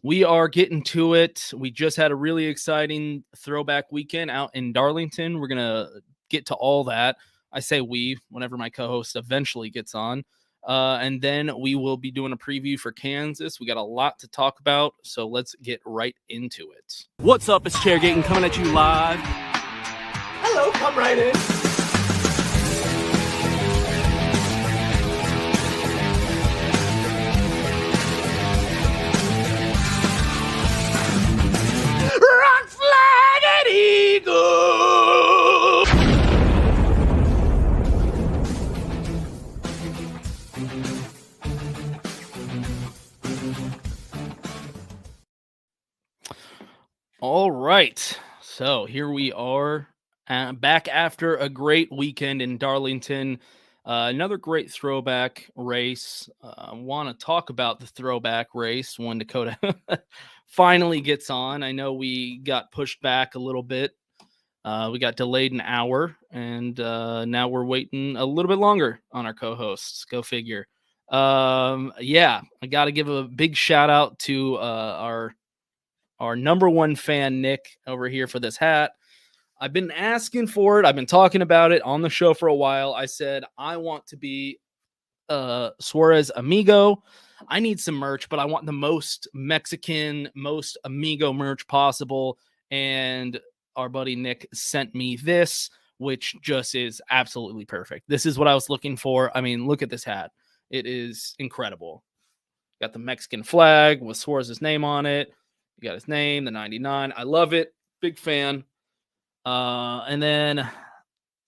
We are getting to it. We just had a really exciting throwback weekend out in Darlington. We're going to get to all that. I say we, whenever my co-host eventually gets on. And then we will be doing a preview for Kansas. We got a lot to talk about, so let's get right into it. What's up? It's Chairgating coming at you live. Hello, come right in. Rock flag and eagle. All right, so here we are back after a great weekend in Darlington. Another great throwback race. I want to talk about the throwback race when Dakota finally gets on. I know we got pushed back a little bit. We got delayed an hour, and now we're waiting a little bit longer on our co-hosts. Go figure. Yeah, I got to give a big shout out to our number one fan, Nick, over here for this hat. I've been asking for it. I've been talking about it on the show for a while. I said, I want to be Suarez Amigo. I need some merch, but I want the most Mexican, most Amigo merch possible. And our buddy Nick sent me this, which just is absolutely perfect. This is what I was looking for. I mean, look at this hat. It is incredible. Got the Mexican flag with Suarez's name on it. You got his name, the 99. I love it. Big fan. And then,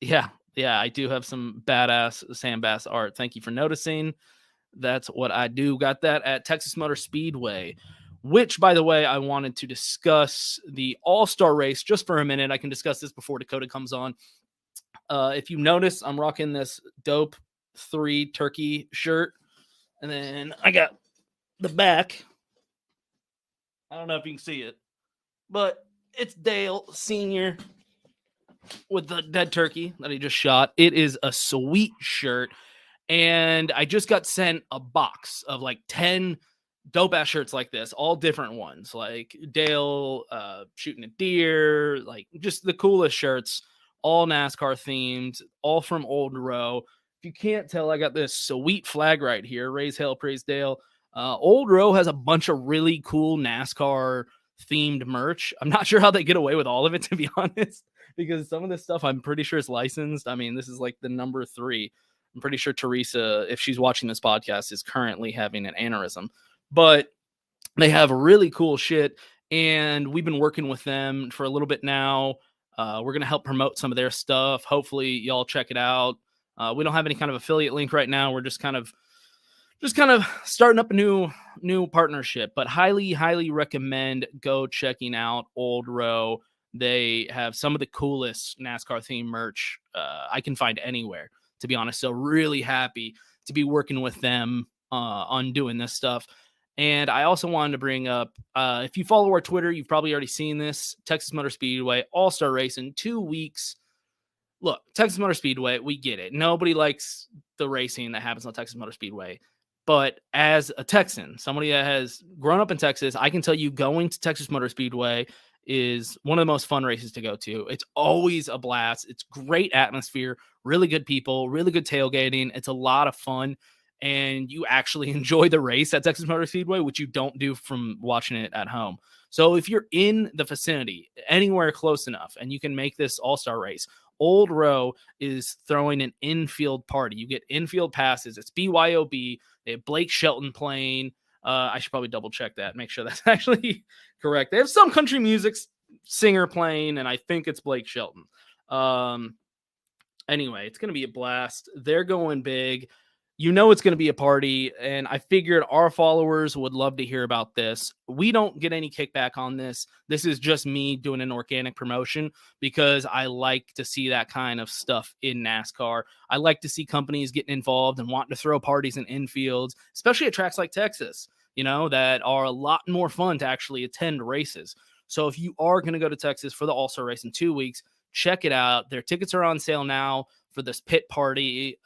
yeah, I do have some badass Sam Bass art. Thank you for noticing. That's what I do. Got that at Texas Motor Speedway, which, by the way, I wanted to discuss the All-Star race just for a minute. I can discuss this before Dakota comes on. If you notice, I'm rocking this dope 3 turkey shirt. And then I got the back. I don't know if you can see it, but it's Dale Sr. with the dead turkey that he just shot. It is a sweet shirt, and I just got sent a box of like 10 dope-ass shirts like this, all different ones, like Dale shooting a deer, like just the coolest shirts, all NASCAR themed, all from Old Row. If you can't tell, I got this sweet flag right here, Raise Hail, Praise Dale. Old Row has a bunch of really cool NASCAR themed merch. I'm not sure how they get away with all of it, to be honest, because some of this stuff I'm pretty sure is licensed. I mean, this is like the number 3. I'm pretty sure Teresa, if she's watching this podcast, is currently having an aneurysm, but they have really cool shit. And we've been working with them for a little bit now. We're going to help promote some of their stuff. Hopefully y'all check it out. We don't have any kind of affiliate link right now. We're just kind of starting up a new partnership, but highly recommend go checking out Old Row. They have some of the coolest NASCAR themed merch I can find anywhere, to be honest. So really happy to be working with them on doing this stuff. And I also wanted to bring up, if you follow our Twitter, you've probably already seen this, Texas Motor Speedway All-Star Race in 2 weeks. Look, Texas Motor Speedway, we get it. Nobody likes the racing that happens on Texas Motor Speedway. But as a Texan, somebody that has grown up in Texas, I can tell you going to Texas Motor Speedway is one of the most fun races to go to. It's always a blast. It's great atmosphere, really good people, really good tailgating. It's a lot of fun, and you actually enjoy the race at Texas Motor Speedway, which you don't do from watching it at home. So if you're in the vicinity, anywhere close enough, and you can make this all-star race, Old Row is throwing an infield party. You get infield passes. It's BYOB. They have Blake Shelton playing. I should probably double check that, make sure that's actually correct. They have some country music singer playing, and I think it's Blake Shelton. Anyway, it's going to be a blast. They're going big. You know it's going to be a party, and I figured our followers would love to hear about this. We don't get any kickback on this. This is just me doing an organic promotion because I like to see that kind of stuff in NASCAR. I like to see companies getting involved and wanting to throw parties in infields, especially at tracks like Texas, you know, that are a lot more fun to actually attend races. So if you are going to go to Texas for the All-Star race in 2 weeks, check it out. Their tickets are on sale now for this pit party.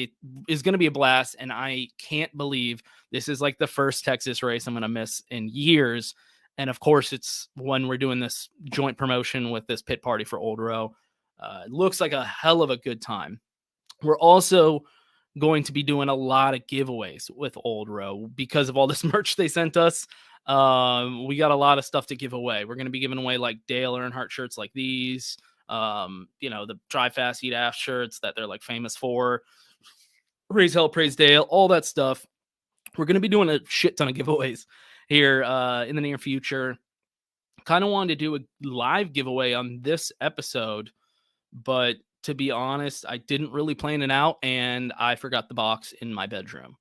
it is going to be a blast. And I can't believe this is like the first Texas race I'm going to miss in years. And of course, it's when we're doing this joint promotion with this pit party for Old Row. It looks like a hell of a good time. We're also going to be doing a lot of giveaways with Old Row because of all this merch they sent us. We got a lot of stuff to give away. We're going to be giving away like Dale Earnhardt shirts like these, the Drive Fast Eat Ass shirts that they're like famous for. Praise Hell, Praise Dale, all that stuff. We're going to be doing a shit ton of giveaways here in the near future. Kind of wanted to do a live giveaway on this episode, but to be honest, I didn't really plan it out and I forgot the box in my bedroom.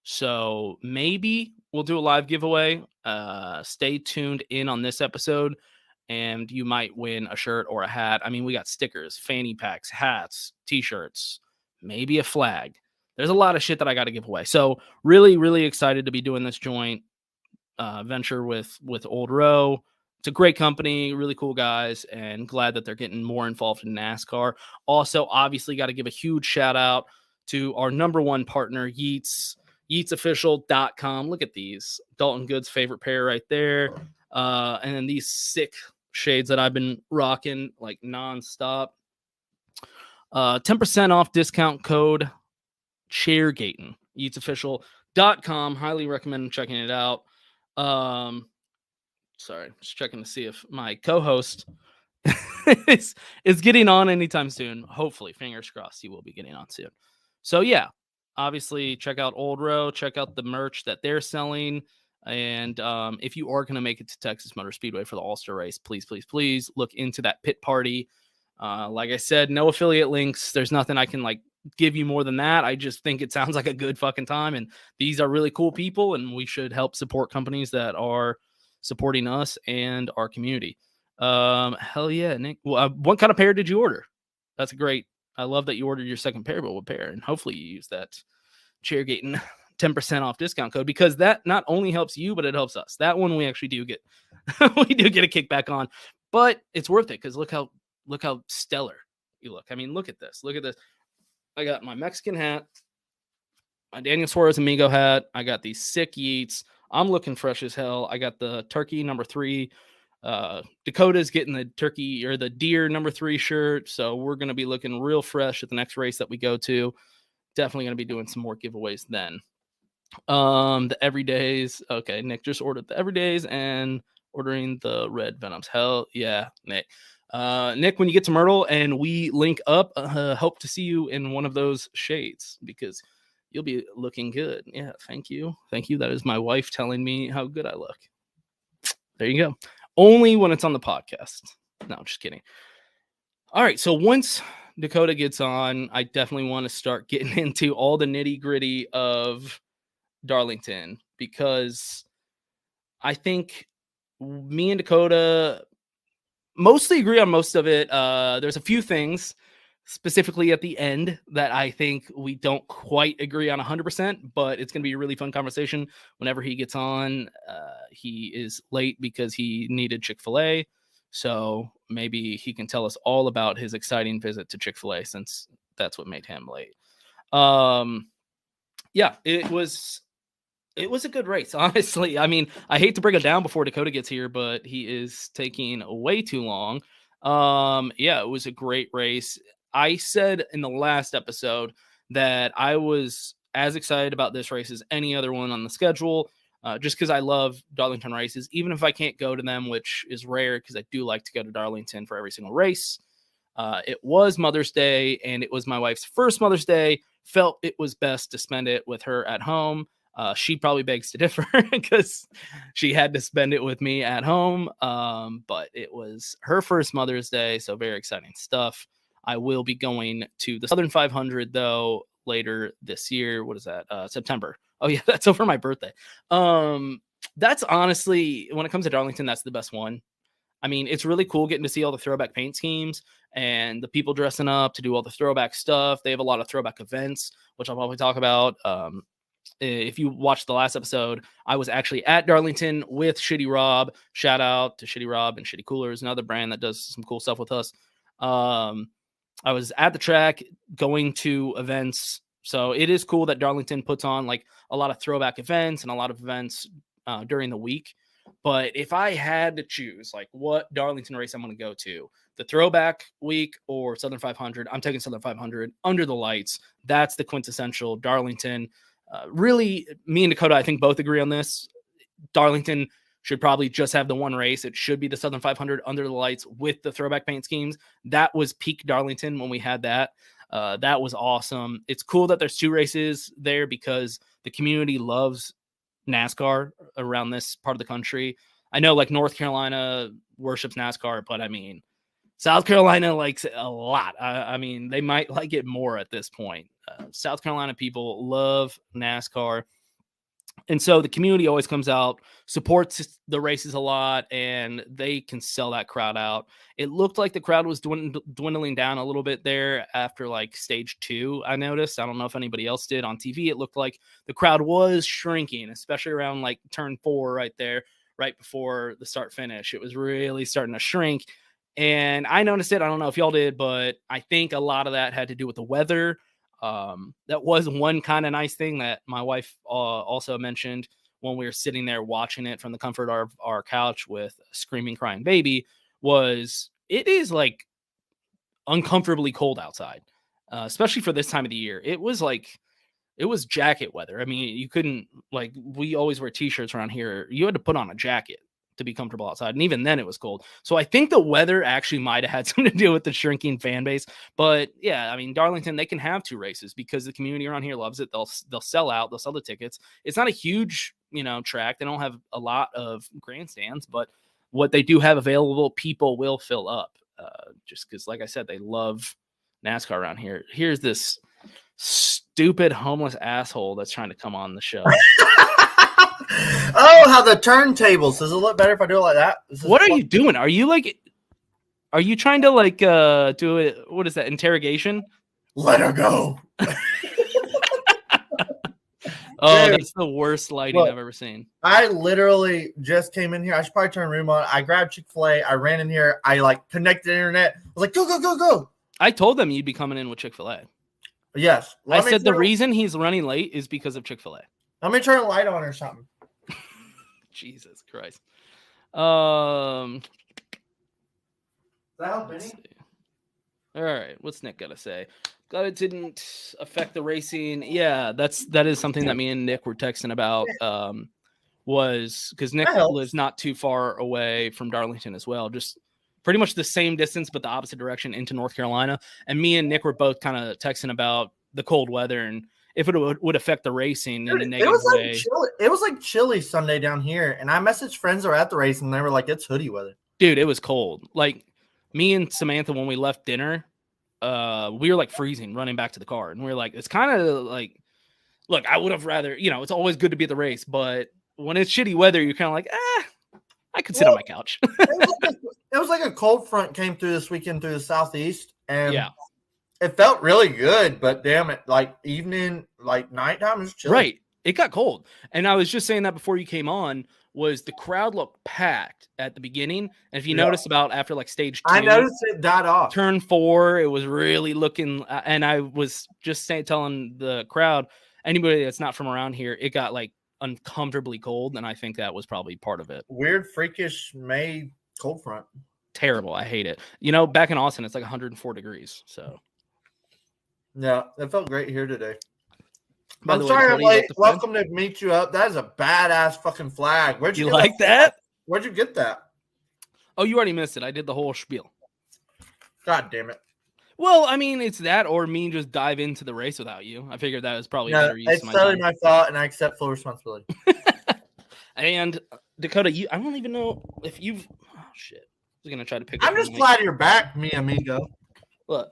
So maybe we'll do a live giveaway. Stay tuned in on this episode and you might win a shirt or a hat. I mean, we got stickers, fanny packs, hats, t-shirts, maybe a flag. There's a lot of shit that I got to give away. So really, really excited to be doing this joint venture with Old Row. It's a great company, really cool guys, and glad that they're getting more involved in NASCAR. Also, obviously, got to give a huge shout out to our number one partner, Yeats, yeatsofficial.com. Look at these. Dalton Good's favorite pair right there. And then these sick shades that I've been rocking like nonstop. 10% off discount code Chairgating. yeatsofficial.com. Highly recommend checking it out. Sorry, just checking to see if my co-host is getting on anytime soon. Hopefully, fingers crossed, he will be getting on soon. So yeah, obviously check out Old Row, check out the merch that they're selling. And if you are going to make it to Texas Motor Speedway for the All-Star race, please, please, please look into that pit party. Like I said, no affiliate links. There's nothing I can like give you more than that. I just think it sounds like a good fucking time. And these are really cool people and we should help support companies that are supporting us and our community. Hell yeah, Nick. Well, what kind of pair did you order? That's great. I love that you ordered your second pair, but what pair? And hopefully you use that Chairgating 10% off discount code because that not only helps you, but it helps us. That one we actually do get we do get a kickback on, but it's worth it because look how stellar you look. I mean, look at this. Look at this. I got my Mexican hat, my Daniel Suarez Amigo hat. I got these sick Yeats. I'm looking fresh as hell. I got the turkey number 3. Dakota's getting the turkey or the deer number 3 shirt. So we're going to be looking real fresh at the next race that we go to. Definitely going to be doing some more giveaways then. The everydays. Okay, Nick just ordered the everydays and ordering the red Venoms. Hell yeah, Nick. Nick, when you get to Myrtle and we link up, hope to see you in one of those shades because you'll be looking good. Yeah, thank you. Thank you. That is my wife telling me how good I look. There you go. Only when it's on the podcast. No, just kidding. All right, so once Dakota gets on, I definitely want to start getting into all the nitty-gritty of Darlington because I think me and Dakota mostly agree on most of it. There's a few things specifically at the end that I think we don't quite agree on 100%, but it's going to be a really fun conversation whenever he gets on. He is late because he needed Chick-fil-A. So maybe he can tell us all about his exciting visit to Chick-fil-A since that's what made him late. Yeah, it was a good race, honestly. I mean, I hate to bring it down before Dakota gets here, but he is taking way too long. Yeah, it was a great race. I said in the last episode that I was as excited about this race as any other one on the schedule, just because I love Darlington races, even if I can't go to them, which is rare because I do like to go to Darlington for every single race. It was Mother's Day, and it was my wife's first Mother's Day. Felt it was best to spend it with her at home. She probably begs to differ because she had to spend it with me at home. But it was her first Mother's Day, so very exciting stuff. I will be going to the Southern 500, though, later this year. What is that? September. Oh, yeah, that's over my birthday. That's honestly, when it comes to Darlington, that's the best one. I mean, it's really cool getting to see all the throwback paint schemes and the people dressing up to do all the throwback stuff. They have a lot of throwback events, which I'll probably talk about. If you watched the last episode, I was actually at Darlington with Shitty Rob. Shout out to Shitty Rob and Shitty Coolers, another brand that does some cool stuff with us. I was at the track going to events So it is cool that Darlington puts on like a lot of throwback events and a lot of events during the week. But if I had to choose like what Darlington race I'm going to go to, the throwback week or Southern 500, I'm taking Southern 500 under the lights. That's the quintessential Darlington. Really, me and Dakota, I think both agree on this. Darlington should probably just have the one race. It should be the Southern 500 under the lights with the throwback paint schemes. That was peak Darlington when we had that. That was awesome. It's cool that there's two races there because the community loves NASCAR around this part of the country. I know like North Carolina worships NASCAR, but I mean, South Carolina likes it a lot. I mean, they might like it more at this point. South Carolina people love NASCAR. And so the community always comes out, supports the races a lot, and they can sell that crowd out. It looked like the crowd was dwindling down a little bit there after like stage 2. I noticed. I don't know if anybody else did on TV. It looked like the crowd was shrinking, especially around like turn 4 right there, right before the start finish. It was really starting to shrink. And I noticed it. I don't know if y'all did, but I think a lot of that had to do with the weather. That was one kind of nice thing that my wife also mentioned when we were sitting there watching it from the comfort of our couch with a screaming, crying baby, was it is like uncomfortably cold outside, especially for this time of the year. It was jacket weather. I mean, you couldn't, like, we always wear t-shirts around here. You had to put on a jacket to be comfortable outside. And even then it was cold. So I think the weather actually might have had something to do with the shrinking fan base. But yeah, I mean, Darlington, they can have 2 races because the community around here loves it. They'll sell out. They'll sell the tickets. It's not a huge, track. They don't have a lot of grandstands, but what they do have available, people will fill up. Just because, like I said, they love NASCAR around here. Here's this stupid homeless asshole that's trying to come on the show. Oh, how the turntables. Does it look better if I do it like that? What are you doing? Are you trying to like do it? What is that? Interrogation? Let her go. Oh, Dude, that's the worst lighting I've ever seen. I literally just came in here. I should probably turn the room on. I grabbed Chick-fil-A. I ran in here. I like connected the internet. I was like, go, go, go, go. I told them you'd be coming in with Chick-fil-A. Yes. I said the reason he's running late is because of Chick-fil-A. Let me turn the light on or something. Jesus Christ. Does that help any? All right, what's Nick got to say? Glad it didn't affect the racing. Yeah, that is something that me and Nick were texting about. Was because Nick lives not too far away from Darlington as well, just pretty much the same distance, but the opposite direction into North Carolina. And me and Nick were both kind of texting about the cold weather and if it would affect the racing in a negative way. It was like chilly Sunday down here, and I messaged friends that were at the race, and they were like, "It's hoodie weather." Dude, it was cold. Like me and Samantha, when we left dinner, we were like freezing running back to the car, and we were like, it's kind of like, look, I would have rather, it's always good to be at the race, but when it's shitty weather, you're kind of like, I could sit on my couch. it was like a cold front came through this weekend through the southeast, and yeah. It felt really good, but damn it, like evening, like nighttime is chilly. Right. It got cold. And I was just saying that before you came on, was the crowd looked packed at the beginning. And if you notice about after like stage 2, I noticed it died off. Turn 4, it was really looking, and I was just telling the crowd, anybody that's not from around here, it got like uncomfortably cold. And I think that was probably part of it. Weird, freakish May cold front. Terrible. I hate it. Back in Austin, it's like 104 degrees. So. Yeah, it felt great here today. I'm sorry I'm late. Welcome to meet you up. That is a badass fucking flag. Where'd you like that? Where'd you get that? Oh, you already missed it. I did the whole spiel. God damn it. Well, I mean, it's that or me just dive into the race without you. I figured that was probably better use it's totally my fault, and I accept full responsibility. And Dakota, I don't even know if you've. Oh shit! I was gonna try to pick. I'm just glad you're back, mi amigo. Look.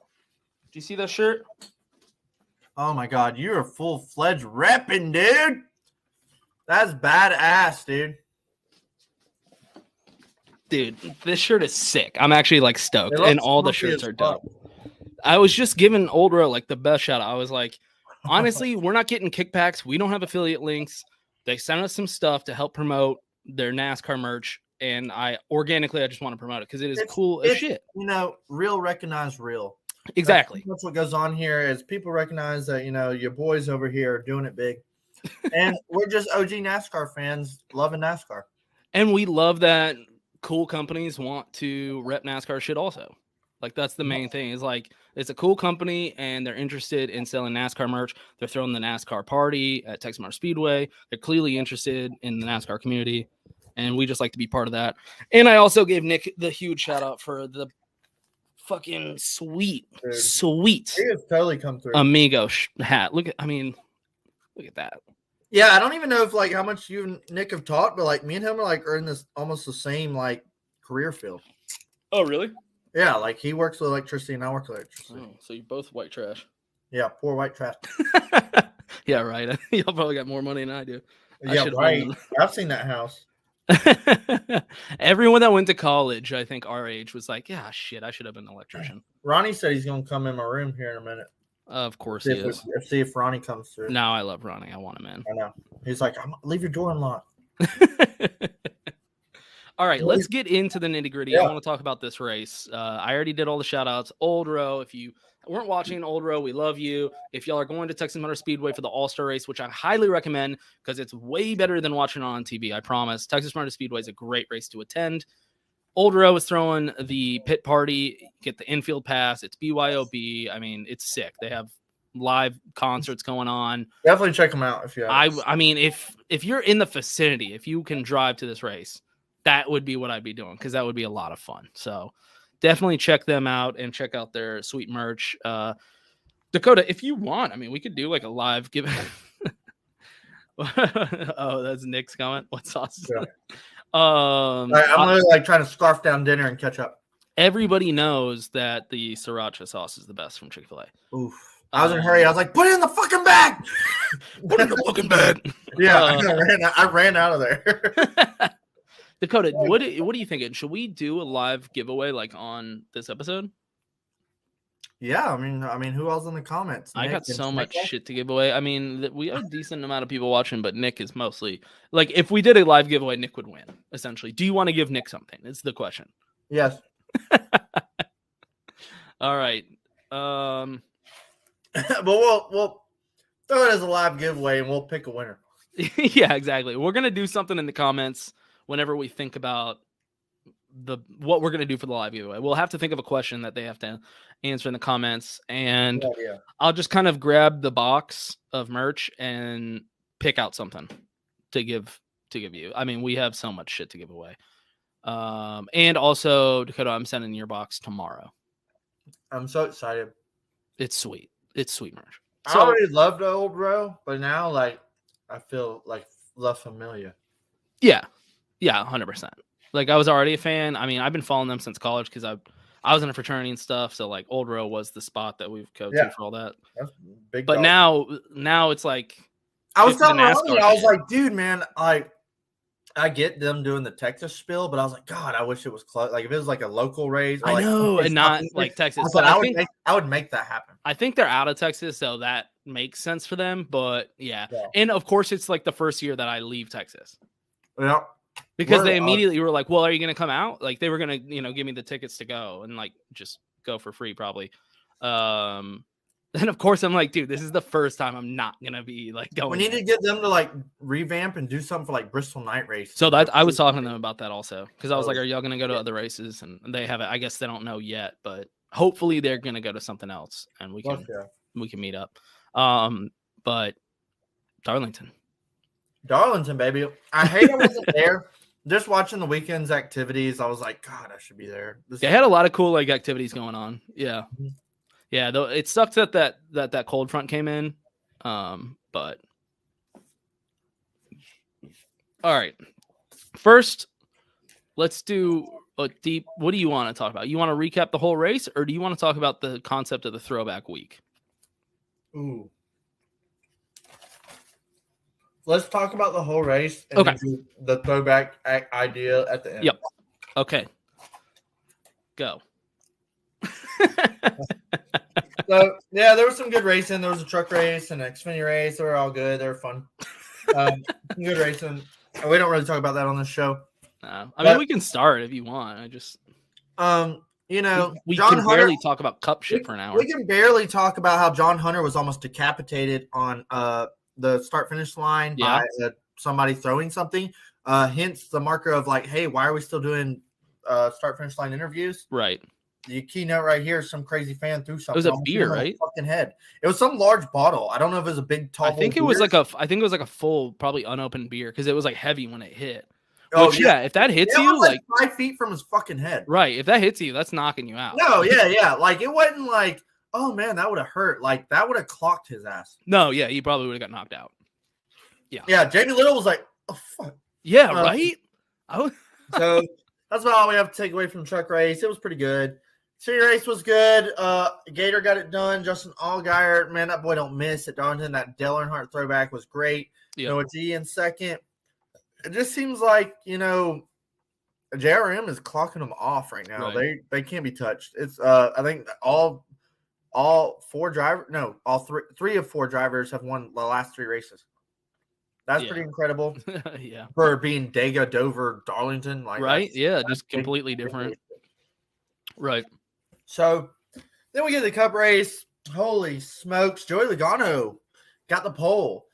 Do you see that shirt? Oh my God, you're a full-fledged repping, dude. That's badass, dude. Dude, this shirt is sick. I'm actually like stoked, and all the shirts are dope. I was just giving Old Row like the best shout out. I was like, honestly, we're not getting kickbacks. We don't have affiliate links. They sent us some stuff to help promote their NASCAR merch, and I just want to promote it because it's cool as shit. Real recognize real. Exactly. That's what goes on here is people recognize that, your boys over here are doing it big. And we're just OG NASCAR fans loving NASCAR. And we love that cool companies want to rep NASCAR shit also. Like, that's the main thing. Is like, it's a cool company and they're interested in selling NASCAR merch. They're throwing the NASCAR party at Texas Motor Speedway. They're clearly interested in the NASCAR community, and we just like to be part of that. And I also gave Nick the huge shout out for the fucking sweet Dude. sweet He has totally come through. Amigo hat. Look at that. Yeah, I don't even know if like how much you and Nick have talked, but like me and him are in this almost the same like career field. Oh, really? Yeah, like he works with electricity and I work with electricity. Oh, so you're both white trash. Yeah, poor white trash. Yeah, right. Y'all probably got more money than I do. Yeah, right. I've seen that house. Everyone that went to college, I think our age, was like, yeah, shit, I should have been an electrician. Ronnie said he's going to come in my room here in a minute. Of course he is. See if Ronnie comes through. No, I love Ronnie. I want him in. I know. He's like, leave your door unlocked. All right, let's get into the nitty gritty. Yeah. I want to talk about this race. I already did all the shout outs. Old Row, if you weren't watching Old Row, we love you. If y'all are going to Texas Motor Speedway for the All-Star race, which I highly recommend because it's way better than watching it on TV, I promise. Texas Motor Speedway is a great race to attend. Old Row is throwing the pit party, get the infield pass. It's BYOB. I mean, it's sick. They have live concerts going on. Definitely check them out if you have. I mean, if you're in the vicinity, if you can drive to this race, that would be what I'd be doing because that would be a lot of fun. So definitely check them out and check out their sweet merch. Dakota, if you want, I mean, we could do like a live give. Oh, that's Nick's comment. What sauce? Yeah. I'm really like trying to scarf down dinner and catch up. Everybody knows that the sriracha sauce is the best from Chick-fil-A. Oof. I was in a hurry. I was like, put it in the fucking bag. Put it in the fucking bag. Yeah, I ran out of there. Dakota, what are you thinking? Should we do a live giveaway like on this episode? Yeah, I mean, who else in the comments? I got so much shit to give away. I mean, we have a decent amount of people watching, but Nick is mostly like, if we did a live giveaway, Nick would win. Essentially, do you want to give Nick something? It's the question. Yes. All right. But we'll throw it as a live giveaway, and we'll pick a winner. Yeah, exactly. We're gonna do something in the comments whenever we think about what we're gonna do for the live giveaway. We'll have to think of a question that they have to answer in the comments, and I'll just kind of grab the box of merch and pick out something to give you. I mean, we have so much shit to give away. And also, Dakota, I'm sending your box tomorrow. I'm so excited. It's sweet. It's sweet merch. I already loved the Old Row, but now like I feel like less familiar. Yeah, 100%. Like, I was already a fan. I mean, I've been following them since college because I was in a fraternity and stuff. So like, Old Row was the spot that we've go to for all that. That's big. But now it's like, I was telling Ronnie, I was like, dude, man, I get them doing the Texas spill, but I was like, God, I wish it was close. Like if it was like a local race, I know, and not like Texas. But I would make that happen. I think they're out of Texas, so that makes sense for them. But yeah, and of course, it's like the first year that I leave Texas. Yeah, because they immediately were like, "Well, are you going to come out?" Like they were going to, give me the tickets to go and like just go for free, probably. And of course, I'm like, dude, this is the first time I'm not gonna be like going. We need to get them to like revamp and do something for like Bristol night race. So that I was talking to them about that also because I was like, are y'all gonna go to other races? And they haven't. I guess they don't know yet, but hopefully they're gonna go to something else and we can meet up. But Darlington, baby. I hate I wasn't there. Just watching the weekend's activities, I was like, God, I should be there. They had a lot of cool like activities going on. Yeah. Mm-hmm. Yeah, though it sucks that cold front came in. But all right. First, let's do a deep. What do you want to talk about? You want to recap the whole race, or do you want to talk about the concept of the throwback week? Ooh. Let's talk about the whole race and do the throwback idea at the end. Yep. Okay. Go. So yeah, there was some good racing. There was a truck race and an Xfinity race. They were all good. They were fun. Good racing. We don't really talk about that on this show. I mean, we can start if you want. you know, We John can Hunter. barely talk about cup shit for an hour. We can barely talk about how John Hunter was almost decapitated on the start finish line by somebody throwing something. Hence the marker of like, hey, why are we still doing start finish line interviews? Right. The keynote right here, some crazy fan threw something. It was a beer, right? Fucking head. It was some large bottle. I don't know if it was a big tall. I think it was like a full, probably unopened beer because it was like heavy when it hit. Oh, which, if that hits you, like 5 feet from his fucking head. Right. If that hits you, that's knocking you out. No, yeah. Like it wasn't like, oh man, that would have hurt. Like that would have clocked his ass. No, yeah, he probably would have got knocked out. Yeah. Yeah, Jamie Little was like, oh fuck. Yeah, right. So that's about all we have to take away from the truck race. It was pretty good. City race was good. Gator got it done. Justin Allgaier, man, that boy don't miss at Darlington. That Dale Earnhardt throwback was great. Yep. Noah T in second. It just seems like, JRM is clocking them off right now. Right. They can't be touched. It's I think all four drivers, no, three of four drivers have won the last 3 races. That's pretty incredible. Yeah. For being Dega, Dover, Darlington, like right. Yeah, that's just completely different. Right. So then we get the cup race. Holy smokes. Joey Logano got the pole.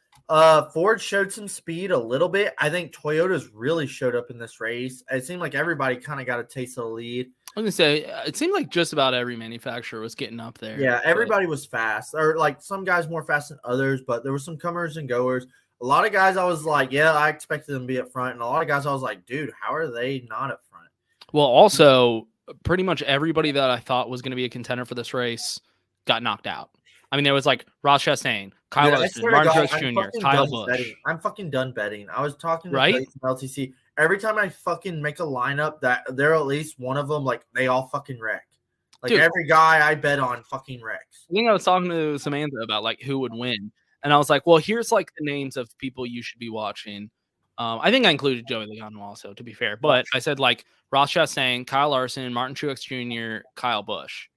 Ford showed some speed a little bit. I think Toyota's really showed up in this race. It seemed like everybody kind of got a taste of the lead. I was going to say, it seemed like just about every manufacturer was getting up there. Yeah, everybody was fast. Or like some guys more fast than others, but there were some comers and goers. A lot of guys I was like, yeah, I expected them to be up front. And a lot of guys I was like, dude, how are they not up front? Well, also, pretty much everybody that I thought was going to be a contender for this race got knocked out. I mean, there was like Ross Chastain, Kyle Larson, Martin Truex Jr., Kyle Busch. Betting. I'm fucking done betting. I was talking to right? LTC. Every time I fucking make a lineup, that there at least one of them, like they all fucking wreck. Like dude, every guy I bet on fucking wrecks. I think I was talking to Samantha about like who would win, and I was like, well, here's like the names of people you should be watching. I think I included Joey Logano also, to be fair, but I said like Ross Chastain, Kyle Larson, Martin Truex Jr., Kyle Busch,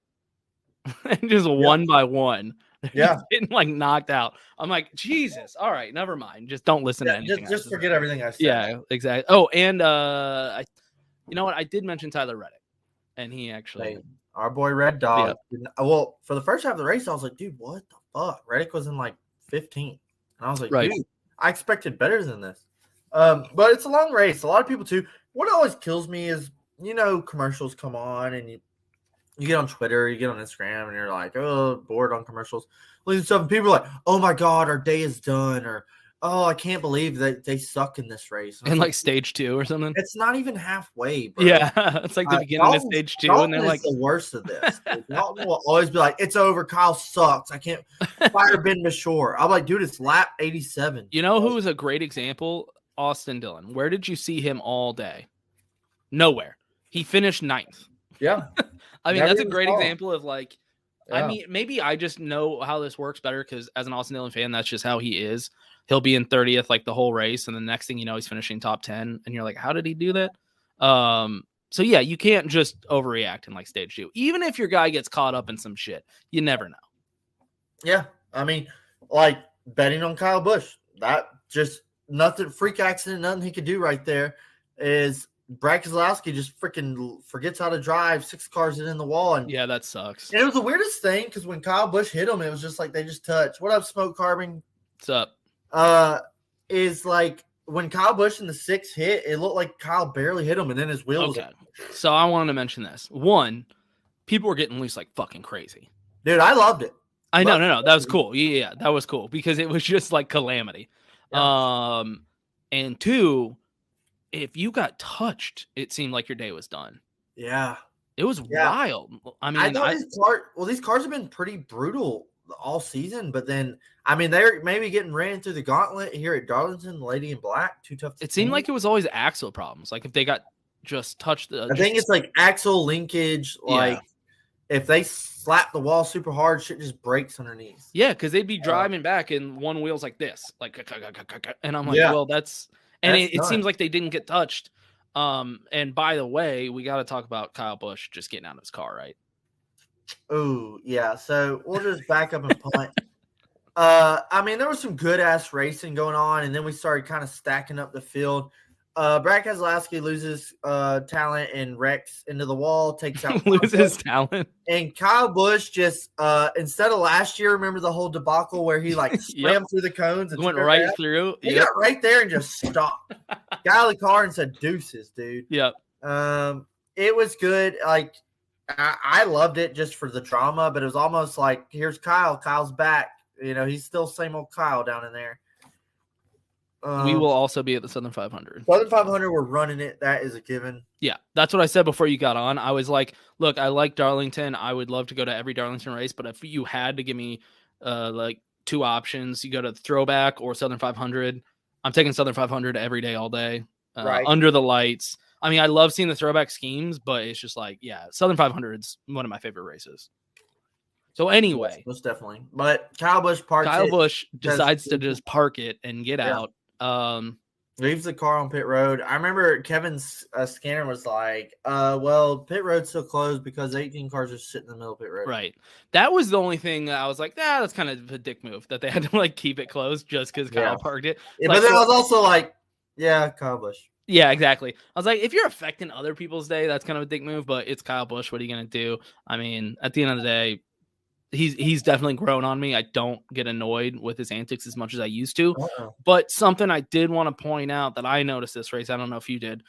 and just one by one. Yeah, getting like knocked out. I'm like, Jesus. All right, never mind. Just don't listen to anything. Just forget everything I said. Yeah, exactly. Oh, and you know what? I did mention Tyler Reddick, and he actually, our boy Red Dog. Yeah. Well, for the first half of the race, I was like, dude, what the fuck? Reddick was in like 15, and I was like, dude, I expected better than this. But it's a long race. A lot of people too. What always kills me is commercials come on and you get on Twitter, you get on Instagram, and you're like, oh, bored on commercials. And people are like, oh my God, our day is done. Or, oh, I can't believe that they suck in this race. In like stage 2 or something. It's not even halfway, bro. Yeah, it's like the beginning of stage 2. Dalton and they're like the worst of this. Dalton will always be like, it's over. Kyle sucks. I can't fire Ben Bashore. I'm like, dude, it's lap 87. You know who was a great example? Austin Dillon. Where did you see him all day? Nowhere. He finished 9th. Yeah. I mean, that's a great example of like, I mean, maybe I just know how this works better because as an Austin Dillon fan, that's just how he is. He'll be in 30th like the whole race, and the next thing you know, he's finishing top 10, and you're like, how did he do that? So yeah, you can't just overreact in like stage 2. Even if your guy gets caught up in some shit, you never know. Yeah, I mean, like betting on Kyle Busch, that just nothing, freak accident, nothing he could do right there. Is Brad Keselowski just freaking forgets how to drive, 6 cars in the wall. And yeah, that sucks. And it was the weirdest thing because when Kyle Busch hit him, it was just like they just touched. What up, Smoke Carbon? What's up? Is like when Kyle Busch in the 6th hit, it looked like Kyle barely hit him, and then his wheels. Okay. So I wanted to mention this. One, people were getting loose like fucking crazy. Dude, I loved it. I know, no. That was cool. Yeah, that was cool because it was just like calamity. Yeah. And 2, if you got touched, it seemed like your day was done. Yeah. It was wild. I mean, these cars have been pretty brutal all season, but then, I mean, they're maybe getting ran through the gauntlet here at Darlington, Lady in Black, too tough. It seemed like it was always axle problems. Like if they got just touched. I think it's like axle linkage. Like if they slap the wall super hard, shit just breaks underneath. Yeah, because they'd be driving back and one wheel's like this. Like, and I'm like, well, that's. And it seems like they didn't get touched. And by the way, we got to talk about Kyle Busch just getting out of his car, right? Oh, yeah. So we'll just back up and punt. I mean, there was some good ass racing going on, and then we started kind of stacking up the field. Brad Keselowski loses talent and wrecks into the wall, takes out loses talent. And Kyle Busch just instead of last year, remember the whole debacle where he like slammed through the cones and went right through. He got right there and just stopped. Got out of the car and said deuces, dude. Yep. It was good. Like I loved it just for the drama, but it was almost like here's Kyle. Kyle's back. You know, he's still same old Kyle down in there. We will also be at the Southern 500. Southern 500, we're running it. That is a given. Yeah, that's what I said before you got on. I was like, look, I like Darlington. I would love to go to every Darlington race, but if you had to give me like two options, you go to Throwback or Southern 500. I'm taking Southern 500 every day, all day, under the lights. I mean, I love seeing the Throwback schemes, but it's just like, yeah, Southern 500 is one of my favorite races. So anyway, yes, most definitely. But Kyle Busch decides to just park it and get out. Leaves the car on pit road. I remember Kevin's scanner was like, well, pit road's still closed because 18 cars are sitting in the middle of pit road. Right. That was the only thing that I was like, that's kind of a dick move that they had to like keep it closed just because Kyle parked it. Yeah, like, but then I was also like, yeah, Kyle Busch. Yeah, exactly. I was like, if you're affecting other people's day, that's kind of a dick move, but it's Kyle Busch. What are you going to do? I mean, at the end of the day, he's definitely grown on me. I don't get annoyed with his antics as much as I used to. But something I did want to point out that I noticed this race, I don't know if you did.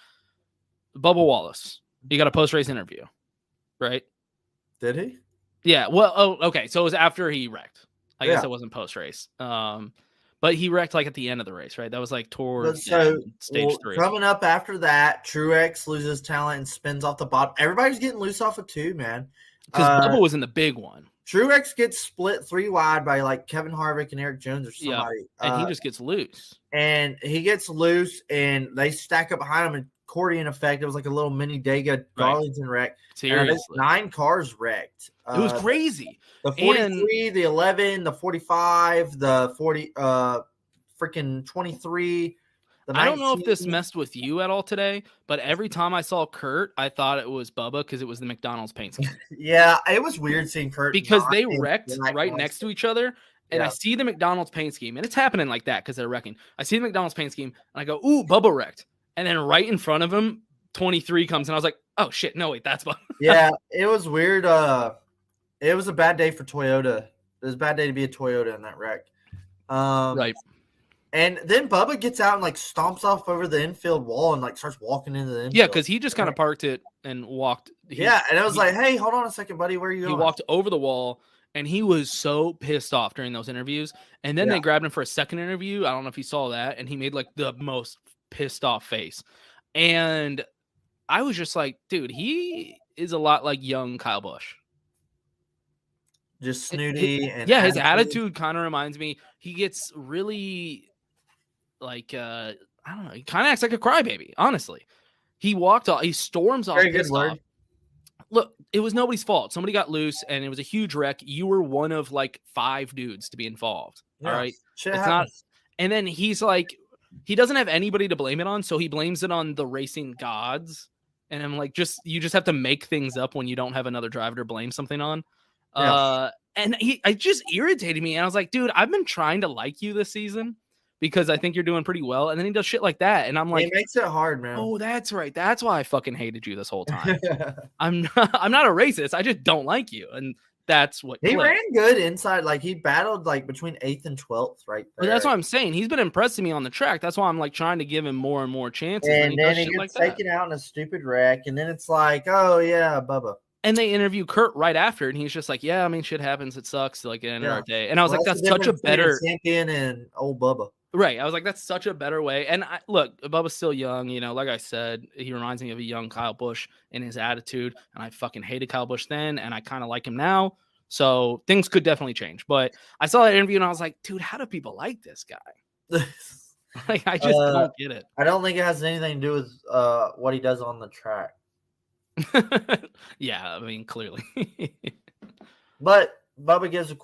Bubba Wallace, he got a post-race interview, right? Did he? Yeah. Well, okay. So it was after he wrecked. I guess it wasn't post-race. But he wrecked like at the end of the race, right? That was like towards stage 3. Coming up after that, Truex loses talent and spins off the bottom. Everybody's getting loose off of 2, man. Because Bubba was in the big one. Truex gets split 3 wide by like Kevin Harvick and Eric Jones or somebody. Yeah. And he just gets loose. And he gets loose and they stack up behind him and accordion effect. It was like a little mini Dega Darlington wreck. Seriously. 9 cars wrecked. It was crazy. The 43, the 11, the 45, the 40, freaking 23. I don't know if this messed with you at all today, but every time I saw Kurt, I thought it was Bubba because it was the McDonald's paint scheme. Yeah, it was weird seeing Kurt. Because they wrecked right next to each other, and I see the McDonald's paint scheme, and it's happening like that because they're wrecking. I see the McDonald's paint scheme, and I go, ooh, Bubba wrecked. And then right in front of him, 23 comes, and I was like, oh, shit, no, wait, that's Bubba. Yeah, it was weird. It was a bad day for Toyota. It was a bad day to be a Toyota in that wreck. Right. And then Bubba gets out and like stomps off over the infield wall and like starts walking into the infield. Yeah, because he just kind of parked it and walked. And I was like, hey, hold on a second, buddy. Where are you going? He walked over the wall, and he was so pissed off during those interviews. And then they grabbed him for a second interview. I don't know if you saw that. And he made like the most pissed off face. And I was just like, dude, he is a lot like young Kyle Busch. Just snooty. His attitude kind of reminds me. He gets really... like I don't know, he kind of acts like a crybaby, honestly. He walked off, he storms off. Very good word. Look, it was nobody's fault. Somebody got loose and it was a huge wreck. You were one of like 5 dudes to be involved. All right. Shit happens. And then he's like, he doesn't have anybody to blame it on, so he blames it on the racing gods. And I'm like, you just have to make things up when you don't have another driver to blame something on. And it just irritated me. And I was like, dude, I've been trying to like you this season because I think you're doing pretty well. And then he does shit like that. And I'm like, it makes it hard, man. Oh, that's right. That's why I fucking hated you this whole time. I'm not a racist. I just don't like you. And that's what he ran good inside. Like he battled like between 8th and 12th right there. But that's what I'm saying. He's been impressing me on the track. That's why I'm like trying to give him more and more chances. And then he gets taken out in a stupid wreck. And then it's like, oh yeah, Bubba. And they interview Kurt right after, and he's just like, "Yeah, I mean, shit happens. It sucks. Like, in our day." And I was like, "That's such a better champion and old Bubba." Right. I was like, "That's such a better way." And look, Bubba's still young. You know, like I said, he reminds me of a young Kyle Busch in his attitude. And I fucking hated Kyle Busch then, and I kind of like him now. So things could definitely change. But I saw that interview, and I was like, "Dude, how do people like this guy?" Like, I just don't get it. I don't think it has anything to do with what he does on the track. Yeah, I mean, clearly. But Bubba gives a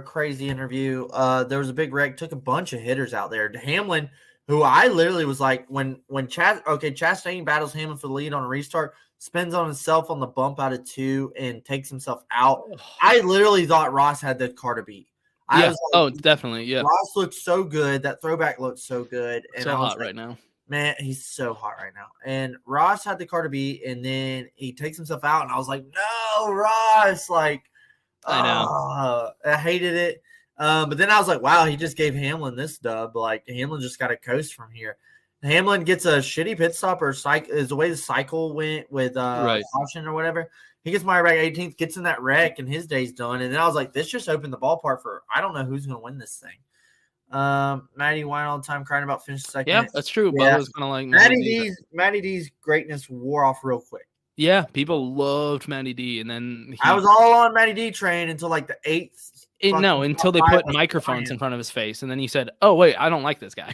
crazy interview. There was a big wreck, took a bunch of hitters out there. Hamlin, who I literally was like, when Chastain battles Hamlin for the lead on a restart, spins on himself on the bump out of 2 and takes himself out. I literally thought Ross had the car to beat. I was like, definitely. Yeah. Ross looked so good. That throwback looked so good. And so hot right now. Man, he's so hot right now. And Ross had the car to beat, and then he takes himself out, and I was like, no, Ross. Like, I know. I hated it. But then I was like, wow, he just gave Hamlin this dub. Like, Hamlin just got to coast from here. Hamlin gets a shitty pit stop or is the way the cycle went with caution or whatever. He gets my wreck 18th, gets in that wreck, and his day's done. And then I was like, this just opened the ballpark for I don't know who's going to win this thing. Maddie whine all the time, crying about finishing second. Yeah, that's true. Yeah. Bubba's kind of like Matty D's greatness wore off real quick. Yeah, people loved Matty D, and then I was all on Matty D train until like the 8th. Until they put microphones in front of his face, and then you said, "Oh wait, I don't like this guy."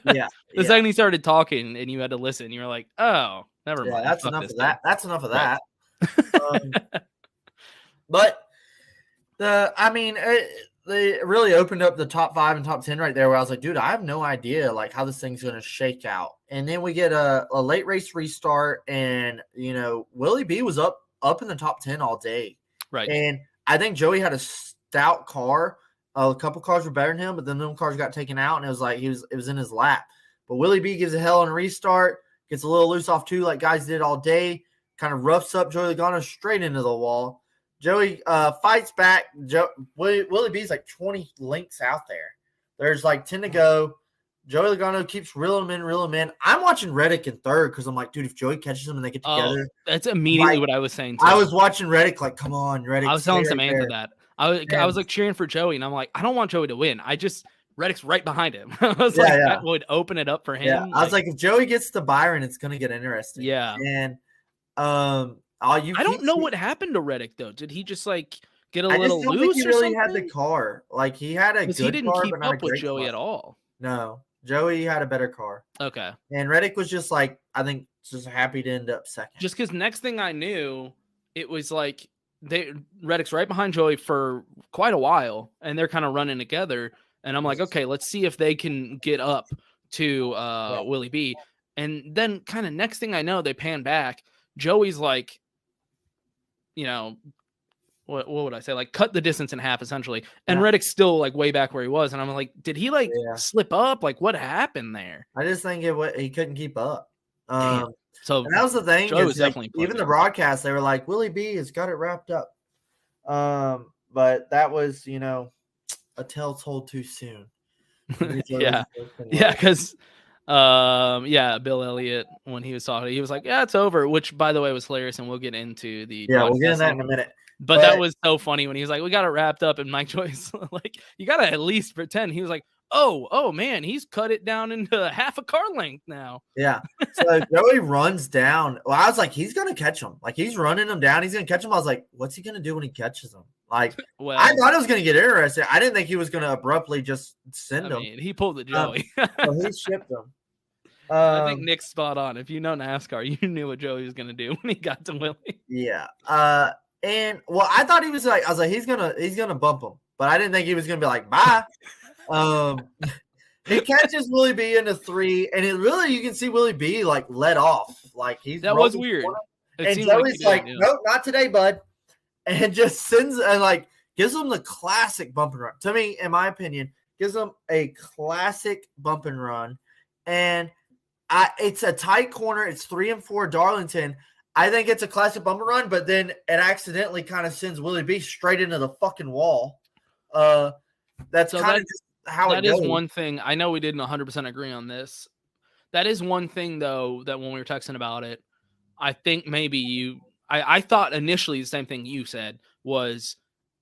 Yeah. The second he started talking, and you had to listen, you were like, "Oh, never mind." That's enough of that. That's enough of that. But they really opened up the top 5 and top 10 right there, where I was like, dude, I have no idea like how this thing's going to shake out. And then we get a late race restart, and Willie B was up in the top 10 all day, right? And I think Joey had a stout car. A couple cars were better than him, but then them cars got taken out, and it was like it was in his lap. But Willie B gives a hell on a restart, gets a little loose off 2 like guys did all day, kind of roughs up Joey Logano straight into the wall. Joey fights back. Willie B's like 20 lengths out there. There's like 10 to go. Joey Logano keeps reeling him in. I'm watching Reddick in third because I'm like, dude, if Joey catches him and they get together. That's immediately what I was saying too. I was watching Reddick like, come on, Reddick. I was telling Samantha that. I was like cheering for Joey, and I'm like, I don't want Joey to win. Reddick's right behind him. I was that would open it up for him. Yeah. I was like, if Joey gets to Byron, it's going to get interesting. Yeah. And I don't know what happened to Reddick though. Did he just like get a little loose? Think he really something? had the car. Like he had a good car. He didn't keep up with Joey at all. No, Joey had a better car. Okay. And Reddick was just like, I think, just happy to end up second. Just because next thing I knew, it was like Reddick's right behind Joey for quite a while, and they're kind of running together. And I'm like, okay, let's see if they can get up to Willie B. And then kind of next thing I know, they pan back. Joey's like, what would I say? Like cut the distance in half essentially. And Reddick's still like way back where he was. And I'm like, did he slip up? Like what happened there? I just think he couldn't keep up. So that was the thing. Joey was definitely even the broadcast, they were like, Willie B has got it wrapped up. But that was, a tale told too soon. Yeah. Because Bill Elliott, when he was talking, he was like, yeah, it's over, which by the way was hilarious, and we'll get into the we'll get into that in a minute. But that was so funny when he was like, we got it wrapped up, and Mike Joyce like, you gotta at least pretend. He was like, oh man, he's cut it down into half a car length now. Yeah. So Joey runs down. Well, I was like, he's gonna catch him. Like he's running him down, he's gonna catch him. I was like, what's he gonna do when he catches him? Like, I thought it was going to get interesting. I didn't think he was going to abruptly just send him. He pulled the Joey. So he shipped him. I think Nick's spot on. If you know NASCAR, you knew what Joey was going to do when he got to Willie. Yeah. And well, I thought he was like, I was like, he's gonna bump him, but I didn't think he was going to be like, bye. He catches Willie B into 3, and it really, you can see Willie B like let off. Like that was weird. And Joey's like, nope, not today, bud. And just sends and like gives them the classic bump and run. To me, in my opinion, gives them a classic bump and run. And it's a tight corner. It's 3 and 4 Darlington. I think it's a classic bump and run, but then it accidentally kind of sends Willie B straight into the fucking wall. That's kind of just how it goes. That is one thing. I know we didn't 100% agree on this. That is one thing, though, that when we were texting about it, I think maybe I thought initially the same thing you said was,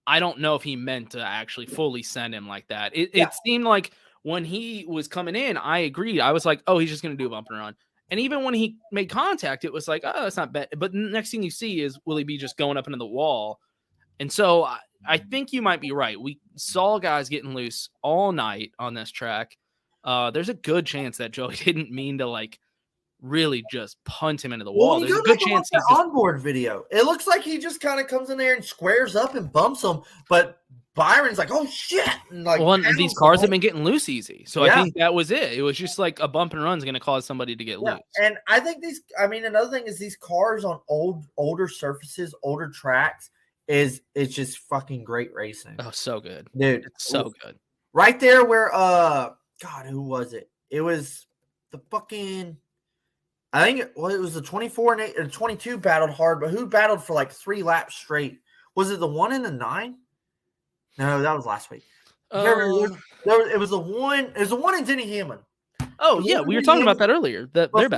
I don't know if he meant to actually fully send him like that. It seemed like when he was coming in, I agreed. I was like, oh, he's just going to do a bump and run. And even when he made contact, it was like, oh, that's not bad. But the next thing you see is Willie B just going up into the wall. And so I think you might be right. We saw guys getting loose all night on this track. There's a good chance that Joey didn't mean to like really just punt him into the wall. There's a good chance the onboard video. It looks like he just kind of comes in there and squares up and bumps him, but Byron's like, "Oh shit!" And like, these cars have been getting loose easy, so I think that was it. It was just like a bump and run is going to cause somebody to get loose. And I think another thing is these cars on older surfaces, older tracks it's just fucking great racing. Oh, so good, dude! It's so good. Right there, where God, who was it? It was the fucking. I think it was the 24 and 8 or 22 battled hard, but who battled for like 3 laps straight? Was it the 1 and the 9? No, that was last week. It was the one. It was the one in Denny Hamlin. Oh yeah, we were talking about that earlier. Their battle.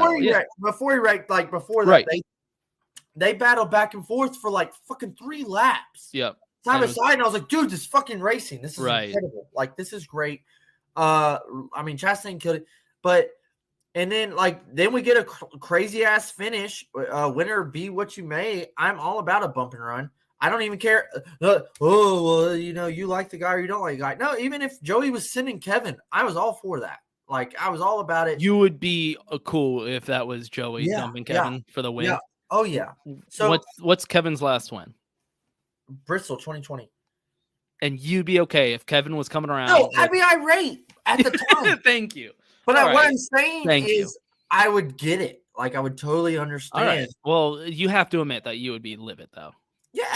Before he wrecked, like before that, right. they battled back and forth for like fucking 3 laps. Yep. Side by side, and I was like, dude, this is fucking racing. This is incredible. Like, this is great. I mean, Chastain killed it, but and then we get a crazy ass finish. Winner be what you may. I'm all about a bump and run. I don't even care. Well, you like the guy or you don't like the guy. No, even if Joey was sending Kevin, I was all for that. Like, I was all about it. You would be cool if that was Joey dumping Kevin for the win. Yeah. Oh yeah. So what's Kevin's last win? Bristol 2020. And you'd be okay if Kevin was coming around. No, I'd be irate at the time. Thank you. But what I'm saying is I would get it. Like, I would totally understand. All right. Well, you have to admit that you would be livid, though. Yeah.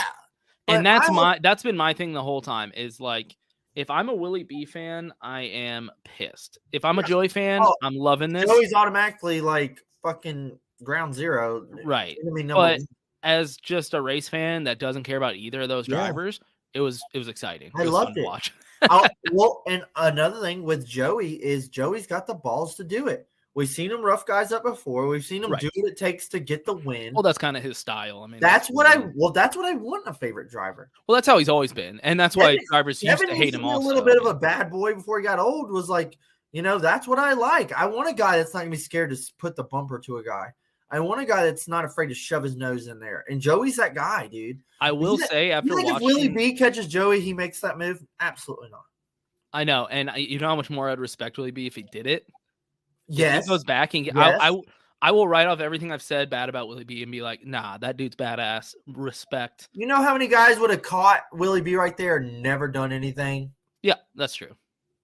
And that's been my thing the whole time is, like, if I'm a Willie B fan, I am pissed. If I'm a Joey fan, I'm loving this. Joey's automatically, like, fucking ground zero. Right. But as just a race fan that doesn't care about either of those drivers, it was exciting. I loved it. To watch. Well, and another thing with Joey is Joey's got the balls to do it. We've seen him rough guys up before. We've seen him do what it takes to get the win. Well, that's kind of his style. I mean, that's what I want in a favorite driver. Well, that's how he's always been, and that's why drivers used to hate him. Also, a little bit of a bad boy before he got old was like, that's what I like. I want a guy that's not gonna be scared to put the bumper to a guy. I want a guy that's not afraid to shove his nose in there. And Joey's that guy, dude. I will say after watching, if Willie B catches Joey, he makes that move. Absolutely not. I know, and you know how much more I'd respect Willie B if he did it. Yes, if he goes back and I will write off everything I've said bad about Willie B and be like, nah, that dude's badass. Respect. You know how many guys would have caught Willie B right there and never done anything? Yeah, that's true.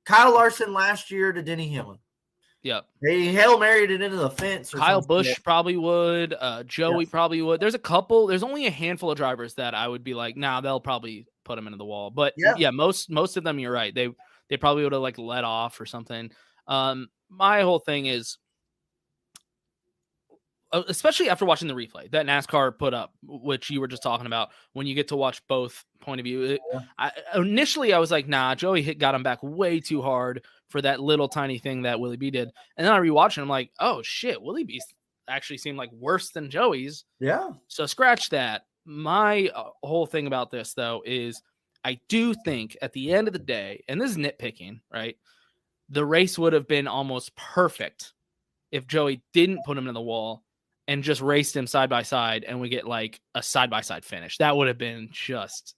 Kyle Larson last year to Denny Hamlin. Yep. They Hail Married it into the fence. Kyle Busch probably would. Joey probably would. There's only a handful of drivers that I would be like, nah, they'll probably put him into the wall. But yeah, most of them, you're right. They probably would have like let off or something. My whole thing is, especially after watching the replay that NASCAR put up, which you were just talking about, when you get to watch both point of view. Initially, I was like, nah, Joey got him back way too hard for that little tiny thing that Willie B did. And then I rewatched it, I'm like, oh shit, Willie B actually seemed like worse than Joey's. Yeah. So scratch that. My whole thing about this, though, is I do think at the end of the day, and this is nitpicking, right? The race would have been almost perfect if Joey didn't put him in the wall and just raced him side by side, and we get like a side by side finish. That would have been just.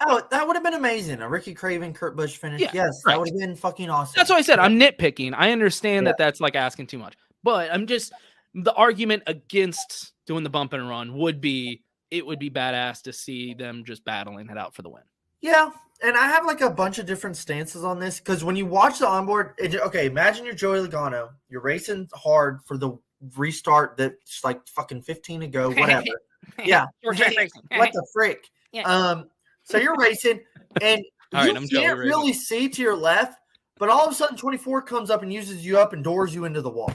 Oh, that would have been amazing. A Ricky Craven, Kurt Busch finish. Yeah, yes, that would have been fucking awesome. That's what I said. I'm nitpicking. I understand that that's like asking too much, but I'm just the argument against doing the bump and run would be it would be badass to see them just battling it out for the win. Yeah, and I have like a bunch of different stances on this because when you watch the onboard, imagine you're Joey Logano. You're racing hard for the restart that's like fucking 15 to go, whatever. Yeah. What the frick? Yeah. So you're racing, and you can't really see to your left, but all of a sudden 24 comes up and uses you up and doors you into the wall.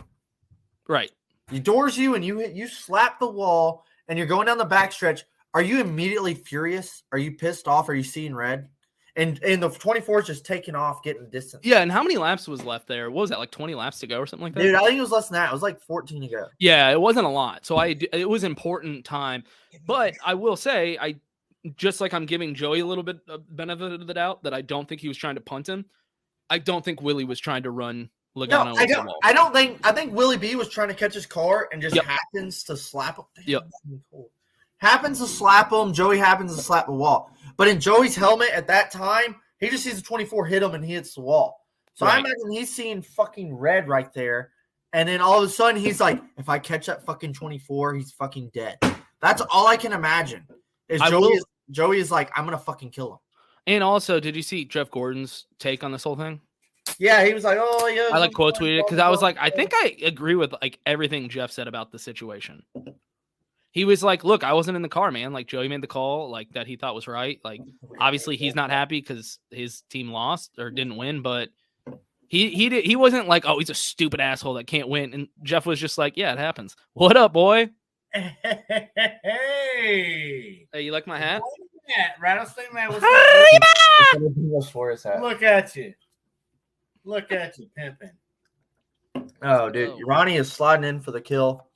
Right. He doors you, and you slap the wall, and you're going down the backstretch. Are you immediately furious? Are you pissed off? Are you seeing red? And the 24 is just taking off, getting distance. Yeah, and how many laps was left there? What was that, like 20 laps to go or something like that? Dude, I think it was less than that. It was like 14 to go. Yeah, it wasn't a lot. So it was important time. But I will say, just like I'm giving Joey a little bit of benefit of the doubt that I don't think he was trying to punt him. I don't think Willie was trying to run Logano. No, I don't think. I think Willie B was trying to catch his car and just happens to slap him. Yep. Happens to slap him. Joey happens to slap the wall. But in Joey's helmet at that time, he just sees the 24 hit him and he hits the wall. So I imagine he's seeing fucking red right there. And then all of a sudden he's like, if I catch that fucking 24, he's fucking dead. That's all I can imagine. Joey is like, I'm going to fucking kill him. And also, did you see Jeff Gordon's take on this whole thing? Yeah, he was like, oh, yeah. I like quote tweeted it because I was like, I think I agree with like everything Jeff said about the situation. He was like, look, I wasn't in the car, man. Like, Joey made the call, like, that he thought was right. Like, obviously, he's not happy because his team lost or didn't win, but He wasn't like, oh, he's a stupid asshole that can't win. And Jeff was just like, yeah, it happens. What up, boy? Hey, you like my hat? Rattlesnake man, what's up? Look at you. Look at you, pimping. Oh, dude, Ronnie is sliding in for the kill.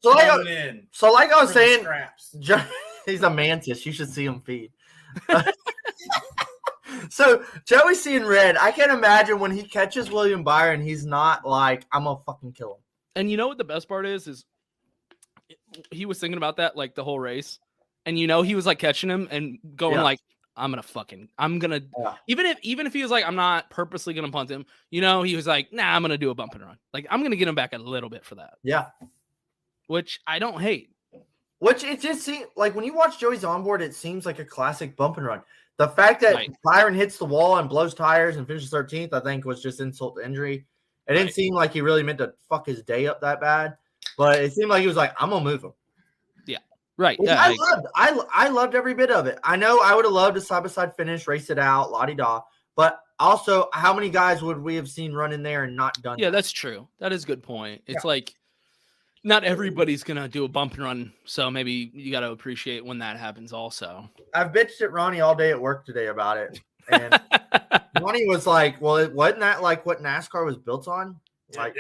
So like I was saying, he's a mantis. You should see him feed. So Joey's seeing red. I can't imagine when he catches William Byron, he's not like, I'm gonna fucking kill him. And you know what the best part is he was thinking about that like the whole race, and he was like catching him and going like, I'm gonna even if he was like, I'm not purposely gonna punt him, he was like, nah, I'm gonna do a bump and run. Like, I'm gonna get him back a little bit for that. Yeah. Which I don't hate. Which it just seems like when you watch Joey's onboard, it seems like a classic bump and run. The fact that Byron hits the wall and blows tires and finishes 13th, I think was just insult to injury. It didn't seem like he really meant to fuck his day up that bad, but it seemed like he was like, I'm gonna move him. Yeah. Right. Which yeah. I loved every bit of it. I know I would have loved a side-by-side finish, race it out, la-di-da. But also, how many guys would we have seen run in there and not done that? That's true. That is a good point. It's like not everybody's going to do a bump and run, so maybe you got to appreciate when that happens also. I've bitched at Ronnie all day at work today about it. And Ronnie was like, well, wasn't that like what NASCAR was built on? Like,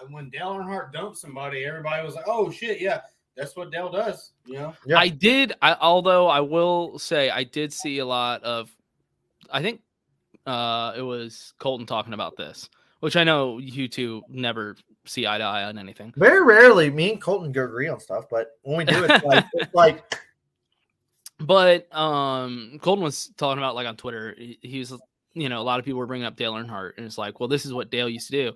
when Dale Earnhardt dumped somebody, everybody was like, oh, shit, yeah. That's what Dale does, Yeah. Although I will say I did see a lot of, I think it was Colton talking about this, which I know you two never see eye to eye on anything. Very rarely, me and Colton agree on stuff, but when we do, it's like. But Colton was talking about like on Twitter, he was, a lot of people were bringing up Dale Earnhardt, and it's like, well, this is what Dale used to do.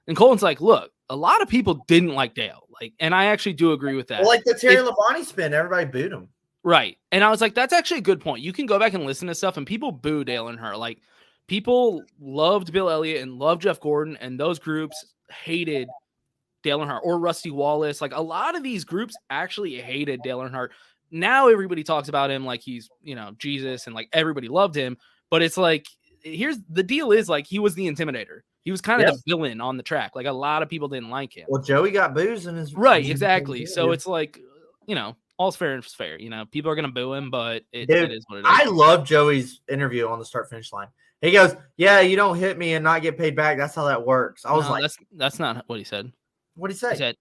And Colton's like, look, a lot of people didn't like Dale. Like, and I actually do agree with that. Well, like the Terry Labonte spin, everybody booed him. Right. And I was like, that's actually a good point. You can go back and listen to stuff, and people boo Dale Earnhardt. Like, people loved Bill Elliott and loved Jeff Gordon, and those groups hated Dale Earnhardt or Rusty Wallace. Like, a lot of these groups actually hated Dale Earnhardt. Now everybody talks about him like he's, Jesus, and like everybody loved him. But it's like, here's the deal is like, he was the intimidator. He was kind of the villain on the track. Like, a lot of people didn't like him. Well, Joey got boos in his right. Exactly. So it's like, all's fair and fair. People are going to boo him, but it is what it is. I love Joey's interview on the start finish line. He goes, yeah, you don't hit me and not get paid back. That's how that works. I was like, that's not what he said. What'd he say? He said,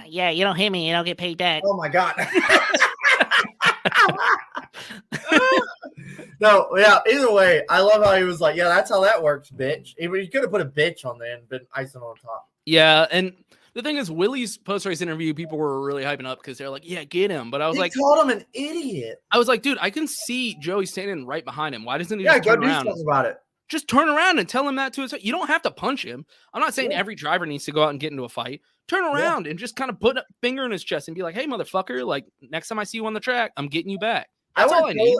yeah, you don't hit me, you don't get paid back. Oh my God. No, yeah, either way, I love how he was like, yeah, that's how that works, bitch. He could have put a bitch on there and been icing on top. Yeah, and the thing is, Willie's post-race interview, people were really hyping up because they're like, yeah, get him. But I was like, called him an idiot. I was like, dude, I can see Joey standing right behind him. Why doesn't he just turn around? Do something about it. Just turn around and tell him that to his face. You don't have to punch him. I'm not saying every driver needs to go out and get into a fight. Turn around and just kind of put a finger in his chest and be like, hey, motherfucker, like, next time I see you on the track, I'm getting you back. That's all I need.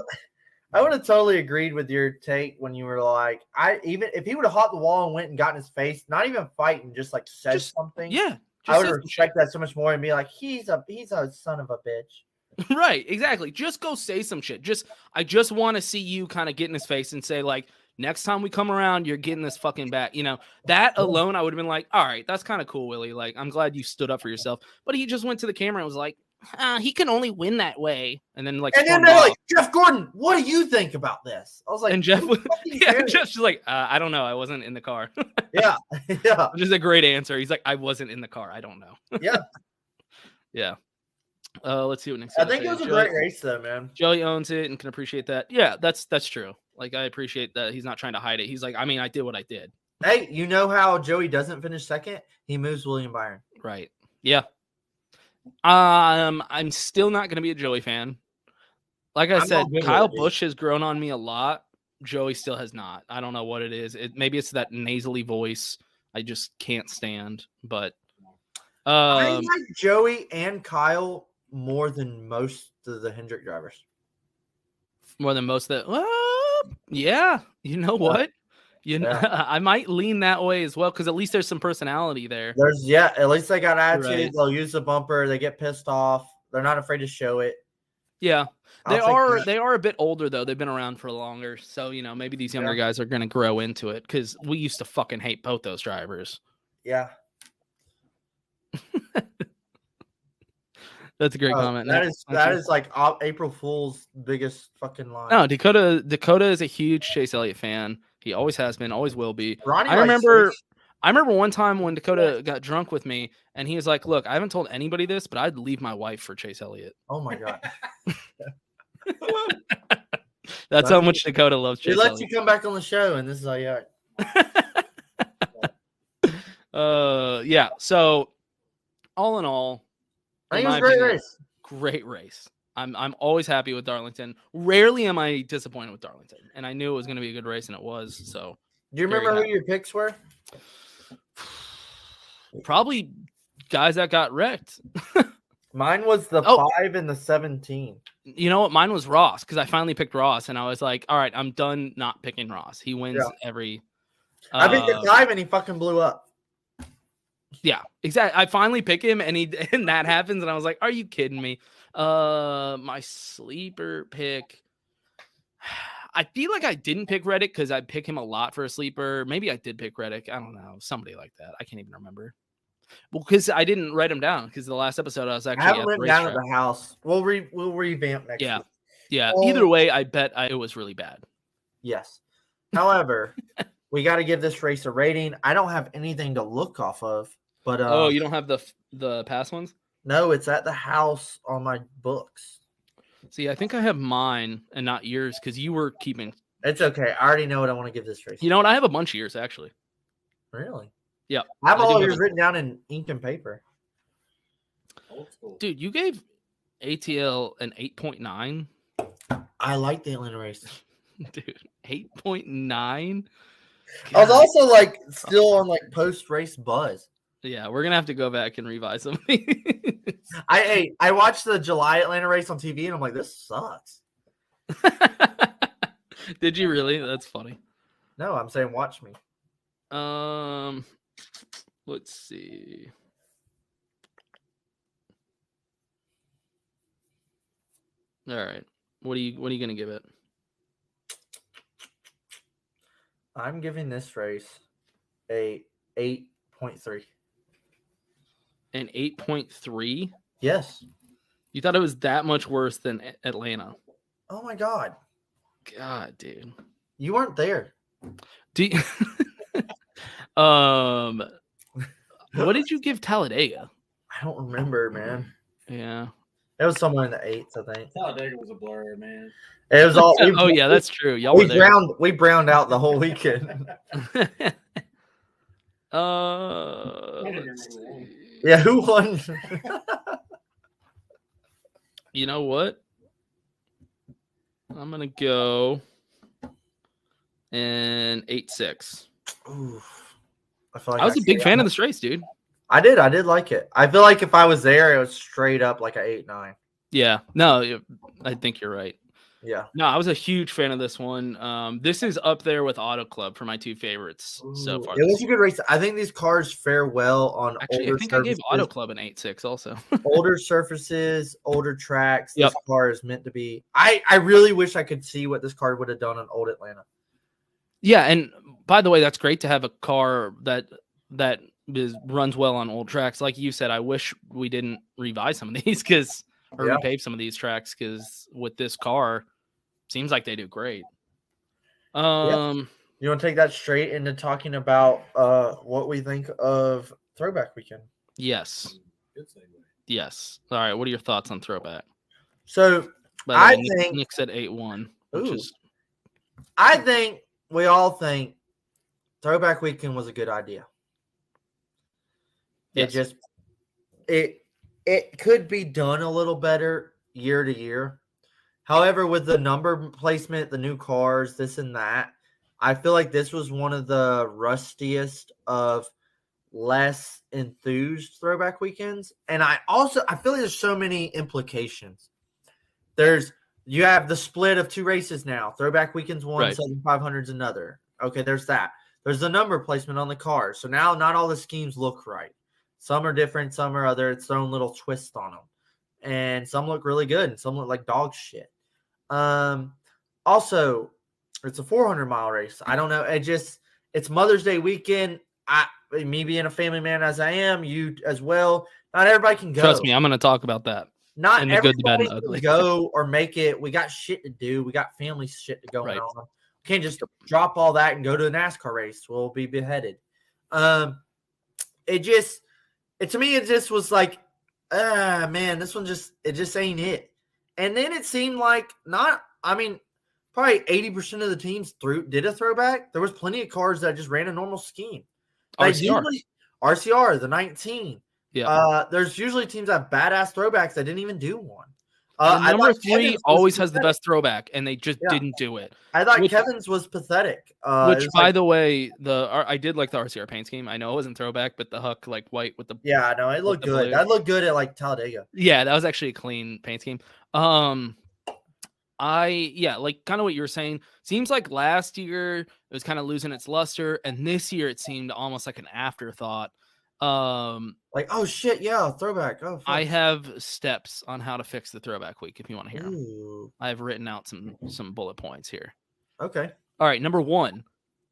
I would have totally agreed with your take when you were like, even if he would have hot the wall and went and got in his face, not even fighting, just like said something. Yeah. I would respect that so much more and be like, he's a son of a bitch. Right, exactly. Just go say some shit. I just want to see you kind of get in his face and say, like, next time we come around, you're getting this fucking back. That alone, I would have been like, all right, that's kind of cool, Willie. Like, I'm glad you stood up for yourself. But he just went to the camera and was like, he can only win that way. And then they're like, Jeff Gordon, what do you think about this? I was like, and Jeff's just like, I don't know. I wasn't in the car. Yeah. Which is a great answer. He's like, I wasn't in the car. I don't know. Yeah. Yeah. Let's see what next. I think it was a great race though, man. Joey owns it and can appreciate that. Yeah, that's true. Like, I appreciate that he's not trying to hide it. He's like, I mean, I did what I did. Hey, you know how Joey doesn't finish second? He moves William Byron. Right. Yeah. I'm still not going to be a Joey fan. Like I said, Kyle Busch has grown on me a lot. Joey still has not. I don't know what it is. Maybe it's that nasally voice I just can't stand. But I like Joey and Kyle more than most of the Hendrick drivers. More than most of the yeah. You know what? I might lean that way as well because at least there's some personality there. At least they got attitude. Right. They'll use the bumper. They get pissed off. They're not afraid to show it. Yeah. They I'll take are that. they are a bit older though. They've been around for longer. So, maybe these younger guys are gonna grow into it because we used to fucking hate both those drivers. Yeah. That's a great comment. That No, is like April Fool's biggest fucking line. no, Dakota is a huge Chase Elliott fan. He always has been, always will be. Ronnie I likes remember Chase. I remember one time when Dakota got drunk with me and he was like, "Look, I haven't told anybody this, but I'd leave my wife for Chase Elliott." Oh my god. That's how much Dakota loves He Chase lets Elliott. you come back on the show, and this is how you act. Yeah. So all in all, I think in it was my a great opinion, race. great race. I'm always happy with Darlington. Rarely am I disappointed with Darlington, and I knew it was going to be a good race, and it was. So, Do you remember who your picks were? Probably guys that got wrecked. Mine was the 5 and the 17. You know what? Mine was Ross because I finally picked Ross, and I was like, "All right, I'm done not picking Ross. He wins every." I picked the 5, and he fucking blew up. Yeah, exactly. I finally pick him, and that happens, and I was like, "Are you kidding me?" My sleeper pick. I feel like I didn't pick Reddick because I pick him a lot for a sleeper. Maybe I did pick Reddick. I don't know. Somebody like that. I can't even remember. Well, because I didn't write him down because the last episode I was actually. I haven't written down at the house. We'll revamp next week. Yeah. Either way, I bet it was really bad. Yes. However, we got to give this race a rating. I don't have anything to look off of, but you don't have the past ones? No, it's at the house on my books. See, I think I have mine and not yours because you were keeping. It's okay. I already know what I want to give this race. You know what? I have a bunch of yours actually. Really? Yeah. I have all of yours written down in ink and paper. Old school. Dude, you gave ATL an 8.9. I like the Atlanta race. Dude, 8.9. I was also still on post race buzz. Yeah, we're gonna have to go back and revise some of these. I watched the July Atlanta race on TV and I'm like, this sucks. Did you really? That's funny. No, I'm saying watch me. Let's see. All right. What are you gonna give it? I'm giving this race a 8.3. An 8.3? Yes. You thought it was that much worse than Atlanta? Oh my god. God, dude. You weren't there. What did you give Talladega? I don't remember, man. Yeah. It was somewhere in the 8s, I think. Talladega was a blur, man. It was all. Oh yeah, that's true. Y'all were there. We browned out the whole weekend. Yeah, who won? You know what? I'm gonna go in 8.6. I feel like I was a big fan of this race, dude. I did like it. I feel like if I was there, it was straight up like an 8-9. Yeah, no, I think you're right. Yeah. No, I was a huge fan of this one. This is up there with Auto Club for my two favorites so far. It was a good race. I think these cars fare well on Actually, older I think surfaces. I gave Auto Club an 8.6 also. Older surfaces, older tracks. This car is meant to be. I really wish I could see what this car would have done on old Atlanta. Yeah, and by the way, that's great to have a car that runs well on old tracks. Like you said, I wish we didn't revise some of these repave some of these tracks because with this car, seems like they do great. You want to take that straight into talking about what we think of Throwback Weekend? Yes. Good segue. Yes. All right. What are your thoughts on Throwback? So I think Nick said 8-1. I think we all think Throwback Weekend was a good idea. Yes. It could be done a little better year to year. However, with the number placement, the new cars, this and that, I feel like this was one of the rustiest of less enthused Throwback Weekends. And I feel like there's so many implications. You have the split of two races now. Throwback Weekend's one, right. 7,500's another. Okay, there's that. There's the number placement on the cars. So now not all the schemes look right. Some are different, some are other. It's their own little twist on them. and some look really good, and some look like dog shit. Also, it's a 400-mile race. I don't know. It's Mother's Day weekend. Me being a family man as I am, you as well. Not everybody can go. Trust me, I'm going to talk about that. Not in the good, the bad, and everybody the ugly. can go or make it. We got shit to do. We got family shit to go on. We can't just drop all that and go to a NASCAR race. We'll be beheaded. To me, it just was like, man, this one just ain't it. And then it seemed like probably 80% of the teams did a throwback. There was plenty of cars that just ran a normal scheme. RCR, the 19. Yeah. There's usually teams that have badass throwbacks that didn't even do one. Number 3 always has the best throwback, and they just didn't do it. I thought Kevin's was pathetic. Which, by the way, I did like the RCR paint scheme. I know it wasn't throwback, but the Huck like white with the it looked good. That looked good at like Talladega. Yeah, that was actually a clean paint scheme. Like kind of what you were saying. Seems like last year it was kind of losing its luster, and this year it seemed almost like an afterthought. Like, oh shit, yeah, throwback. Oh, I have steps on how to fix the throwback week if you want to hear them. Ooh. I've written out some bullet points here. Okay. All right, number 1,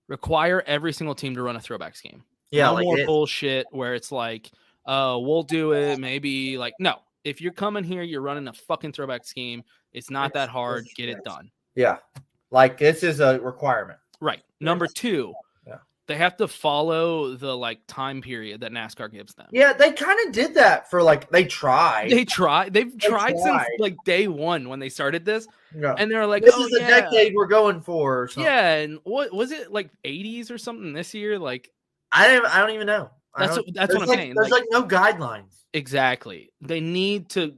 require every single team to run a throwback scheme. Yeah, no more bullshit where it's like, we'll do it. Maybe like, no. If you're coming here, you're running a fucking throwback scheme. It's not that hard. Get it done. Yeah, like this is a requirement. Right. Number 2. They have to follow the like time period that NASCAR gives them. Yeah, they kind of did that for like they tried. They've tried since like day 1 when they started this. Yeah. And they're like, this is the decade we're going for. Or something. Yeah, and what was it like 80s or something this year? Like I don't even know. That's what I'm saying. There's like no guidelines. Exactly. They need to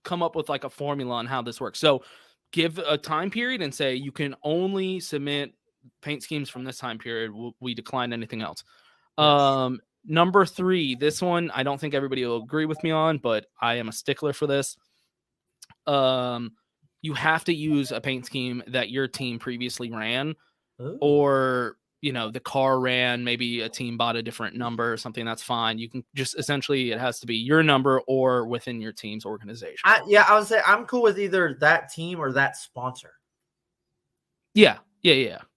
come up with like a formula on how this works. So give a time period and say you can only submit paint schemes from this time period. We decline anything else. Yes. Number 3, this one I don't think everybody will agree with me on, but I am a stickler for this. You have to use a paint scheme that your team previously ran. Ooh. Or the car ran, maybe a team bought a different number or something. That's fine. You can just essentially, it has to be your number or within your team's organization. I would say I'm cool with either that team or that sponsor. Yeah.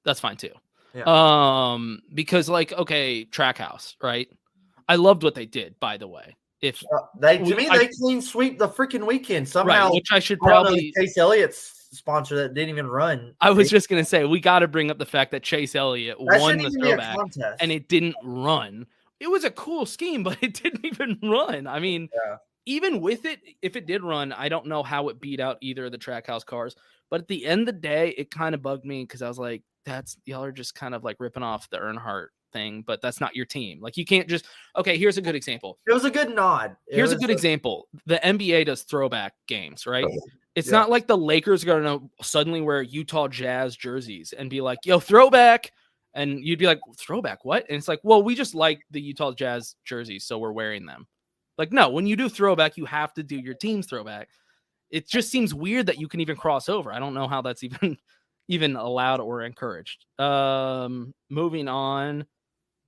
That's fine too. Yeah. Because like, okay, Trackhouse, right? I loved what they did, by the way. If they clean sweep the freaking weekend somehow, right, which I should probably Chase Elliott's sponsor that didn't even run. I was just gonna say we got to bring up the fact that Chase Elliott won the throwback and it didn't run. It was a cool scheme, but it didn't even run. I mean, even with it, if it did run, I don't know how it beat out either of the Trackhouse cars. But at the end of the day, it kind of bugged me because I was like, y'all are just kind of like ripping off the Earnhardt thing, but that's not your team. Like you can't just, okay, here's a good example. It was a good nod. Here's a good example. The NBA does throwback games, right? It's not like the Lakers are going to suddenly wear Utah Jazz jerseys and be like, yo, throwback. And you'd be like, throwback, what? And it's like, well, we just like the Utah Jazz jerseys, so we're wearing them. Like, no, when you do throwback, you have to do your team's throwback. It just seems weird that you can even cross over. I don't know how that's even allowed or encouraged. Moving on,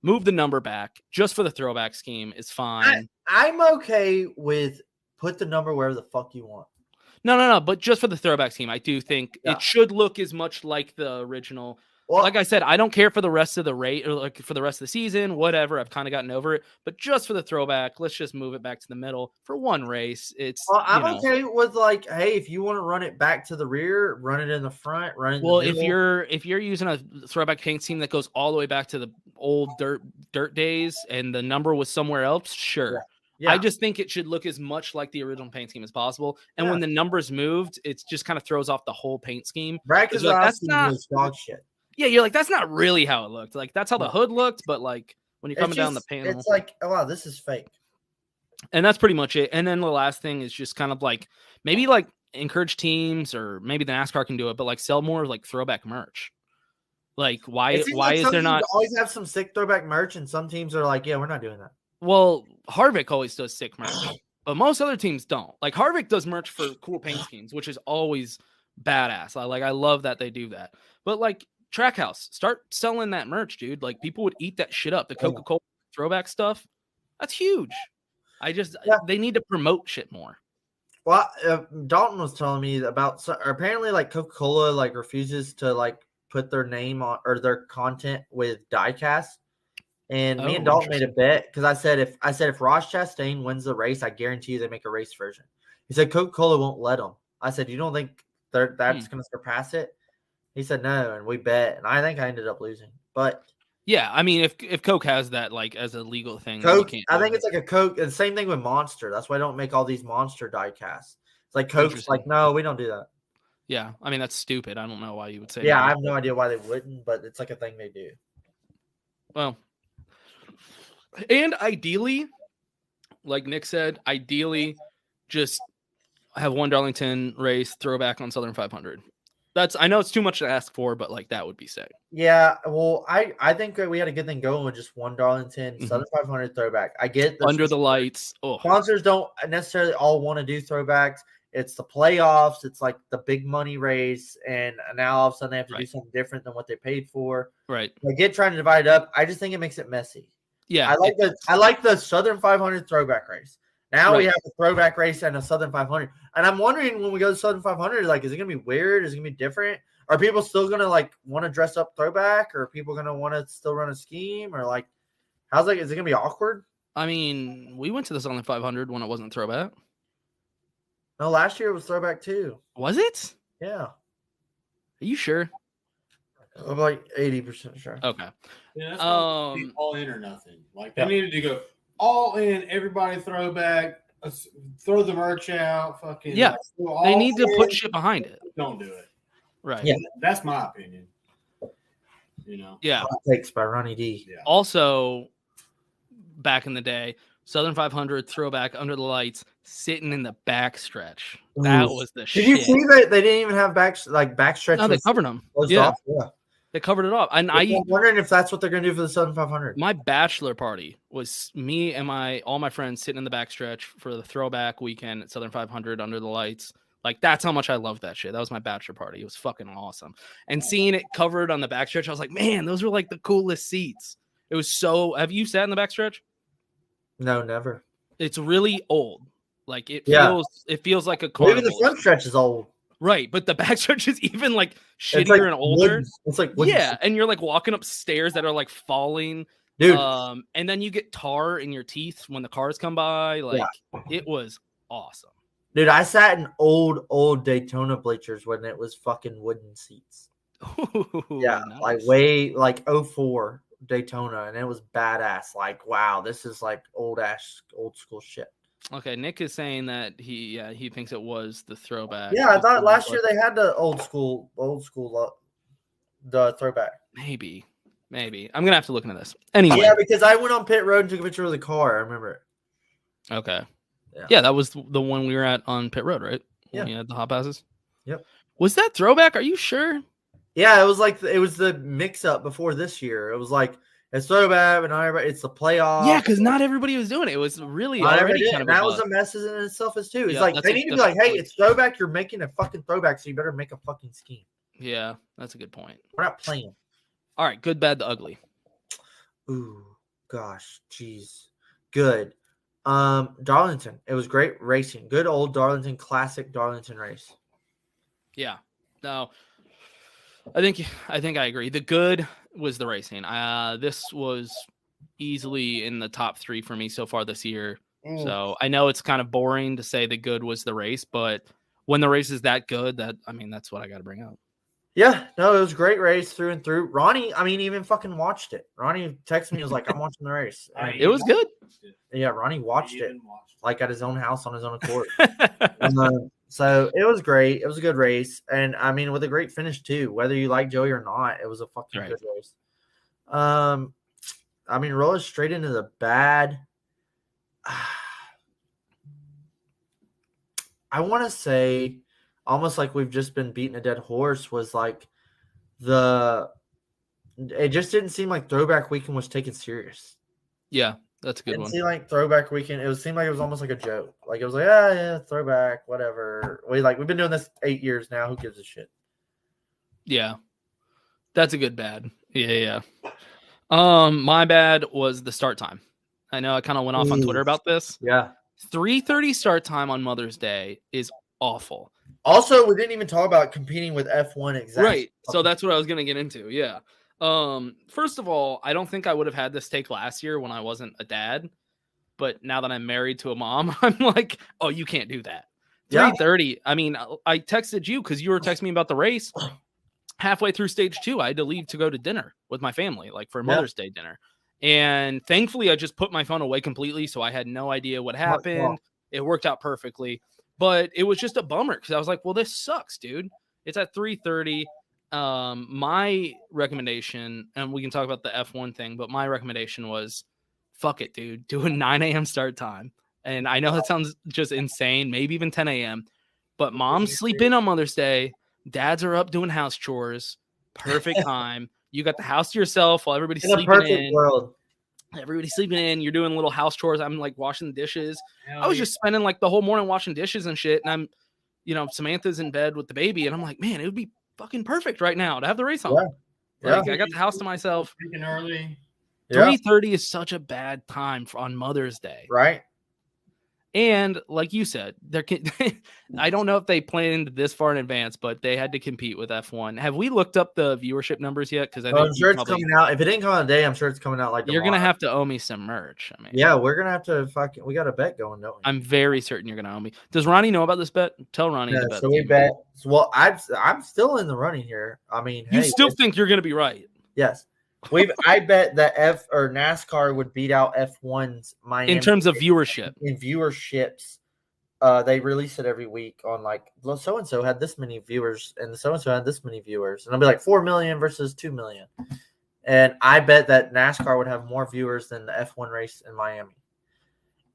move the number back just for the throwback scheme is fine. I'm okay with put the number wherever the fuck you want. No. But just for the throwback scheme, I do think it should look as much like the original. Well, like I said, I don't care for the rest of the rate or like for the rest of the season, whatever. I've kind of gotten over it, but just for the throwback, let's just move it back to the middle for one race. I'm okay with like, hey, if you want to run it back to the rear, run it in the front, run it. Well, if you're using a throwback paint scheme that goes all the way back to the old dirt days and the number was somewhere else, sure. Yeah. I just think it should look as much like the original paint scheme as possible. And when the numbers moved, it just kind of throws off the whole paint scheme. Right, because that's not dog shit. Yeah, you're like, that's not really how it looked. Like, that's how the hood looked, but like when you're coming down the panel, it's like, oh wow, this is fake. And that's pretty much it. And then the last thing is just kind of like maybe like encourage teams, or maybe the NASCAR can do it, but like sell more like throwback merch. Like why is there not always have some sick throwback merch, and some teams are like, yeah, we're not doing that. Well, Harvick always does sick merch, but most other teams don't. Like Harvick does merch for cool paint schemes, which is always badass. I love that they do that. But like Trackhouse, start selling that merch, dude. Like people would eat that shit up. The Coca-Cola throwback stuff, that's huge. They need to promote shit more. Well, Dalton was telling me about apparently like Coca-Cola like refuses to like put their name on or their content with diecast. And me and Dalton made a bet because I said if Ross Chastain wins the race, I guarantee you they make a race version. He said Coca-Cola won't let them. I said, you don't think that's going to surpass it? He said no, and we bet, and I think I ended up losing. But yeah, I mean, if Coke has that like as a legal thing, Coke, I think it's like a Coke. And same thing with Monster. That's why I don't make all these Monster diecasts. It's like Coke's like, no, we don't do that. Yeah, I mean that's stupid. I don't know why you would say. Yeah, that. I have no idea why they wouldn't, but it's like a thing they do. Well, and ideally, like Nick said, ideally, just have one Darlington race throwback on Southern 500. I know it's too much to ask for, but like that would be sick. Yeah, well, I think we had a good thing going with just one Darlington Southern 500 throwback. I get under the lights. Oh, sponsors don't necessarily all want to do throwbacks. It's the playoffs. It's like the big money race, and now all of a sudden they have to do something different than what they paid for. Right. I get trying to divide it up. I just think it makes it messy. Yeah, I like the Southern 500 throwback race. Now we have a throwback race and a Southern 500. And I'm wondering when we go to Southern 500, like, is it going to be weird? Is it going to be different? Are people still going to, like, want to dress up throwback? Or are people going to want to still run a scheme? Or, like, is it going to be awkward? I mean, we went to the Southern 500 when it wasn't throwback. No, last year it was throwback, too. Was it? Yeah. Are you sure? I'm like 80% sure. Okay. Yeah, that's all in or nothing. Like, they needed to go all in, everybody throwback, throw the merch out, fucking. Yeah, they need to put shit behind it. Don't do it. Right. Yeah, that's my opinion. You know. Yeah. Takes by Ronnie D. Yeah. Also, back in the day, Southern 500 throwback under the lights, sitting in the back stretch. That was the shit. Did you see that they didn't even have back stretch? No, they covered them. Yeah. They covered it up. And I'm wondering if that's what they're going to do for the Southern 500. My bachelor party was me and all my friends sitting in the backstretch for the throwback weekend at Southern 500 under the lights. Like, that's how much I loved that shit. That was my bachelor party. It was fucking awesome. And seeing it covered on the backstretch, I was like, man, those were like the coolest seats. It was so. Have you sat in the backstretch? No, never. It's really old. Like it feels like a car. Even the front stretch is old. Right, but the backstretch is even like shittier and older. It's like and you're like walking up stairs that are like falling, dude. And then you get tar in your teeth when the cars come by. Like it was awesome, dude. I sat in old Daytona bleachers when it was fucking wooden seats. Ooh, nice. Like way like 04 Daytona, and it was badass. Like, wow, this is like old school shit. Okay, Nick is saying that he thinks it was the throwback. Yeah, I thought last year they had the old school the throwback. Maybe. I'm gonna have to look into this anyway. Yeah, because I went on pit road and took a picture of the car. I remember it. Okay. Yeah, that was the one we were at on pit road, right? Yeah. When you had the hot passes. Yep. Was that throwback? Are you sure? Yeah, it was like it was the mix up before this year. It was like. It's throwback, and it's the playoff. Yeah, because not everybody was doing it. It was really already kind of that was a mess in itself as too. It's Yeah, like they need to be like, hey, it's throwback. You're making a fucking throwback, so you better make a fucking scheme. Yeah, that's a good point. We're not playing. All right, good, bad, the ugly. Ooh, gosh, jeez, good. Darlington. It was great racing. Good old Darlington, classic Darlington race. Yeah. No, I think I agree. The good was the racing. This was easily in the top 3 for me so far this year. So I know it's kind of boring to say the good was the race, but when the race is that good, that's what I got to bring up. Yeah, no, it was a great race through and through. Ronnie, even fucking watched it. Ronnie texted me, he was like, I'm watching the race. It was good. Yeah, Ronnie watched it like at his own house on his own accord. So it was great. It was a good race. And with a great finish too, whether you like Joey or not, it was a fucking good race. Rolling straight into the bad. I want to say almost like we've just been beating a dead horse was like it just didn't seem like throwback weekend was taken serious. Yeah. That's a good one. It seemed like throwback weekend. It seemed like it was almost like a joke. Like it was like, yeah, throwback, whatever. We've been doing this 8 years now. Who gives a shit? Yeah, that's a good bad. Yeah. My bad was the start time. I know I kind of went off on Twitter about this. Yeah. 3:30 start time on Mother's Day is awful. Also, we didn't even talk about competing with F1 exactly. Right. So that's what I was going to get into. Yeah. First of all, I don't think I would have had this take last year when I wasn't a dad. But now that I'm married to a mom, I'm like, oh, you can't do that. 3:30. I mean, I texted you because you were texting me about the race. Halfway through stage 2, I had to leave to go to dinner with my family, like for Mother's Day dinner. And thankfully, I just put my phone away completely, so I had no idea what happened. It worked out perfectly. But it was just a bummer because I was like, well, this sucks, dude. It's at 3:30. My recommendation, and we can talk about the F1 thing, but my recommendation was, fuck it, dude. Do a 9 a.m. start time. And I know that sounds just insane, maybe even 10 a.m. But moms sleep in on Mother's Day. Dads are up doing house chores. Perfect time. You got the house to yourself while everybody's sleeping in. World. Everybody's sleeping in. You're doing little house chores. I'm like washing the dishes. I was just spending like the whole morning washing dishes and shit. And I'm, Samantha's in bed with the baby. And I'm like, man, it would be fucking perfect right now to have the race on. Like, I got the house to myself. Early. 3:30 is such a bad time on Mother's Day. Right. And like you said, I don't know if they planned this far in advance, but they had to compete with F1. Have we looked up the viewership numbers yet? Because I'm sure it's coming out. If it didn't come out today, I'm sure it's coming out like you're gonna have to owe me some merch. I mean, yeah, we're gonna have to we got a bet going, don't we? I'm very certain you're gonna owe me. Does Ronnie know about this bet? Tell Ronnie the bet. So we bet. Well, I'm still in the running here. I mean, you still think you're gonna be right? Yes. I bet that NASCAR would beat out F1's Miami in terms of viewership. In viewerships, they release it every week on like so and so had this many viewers and so and so had this many viewers, and it'll be like 4 million versus 2 million. And I bet that NASCAR would have more viewers than the F1 race in Miami.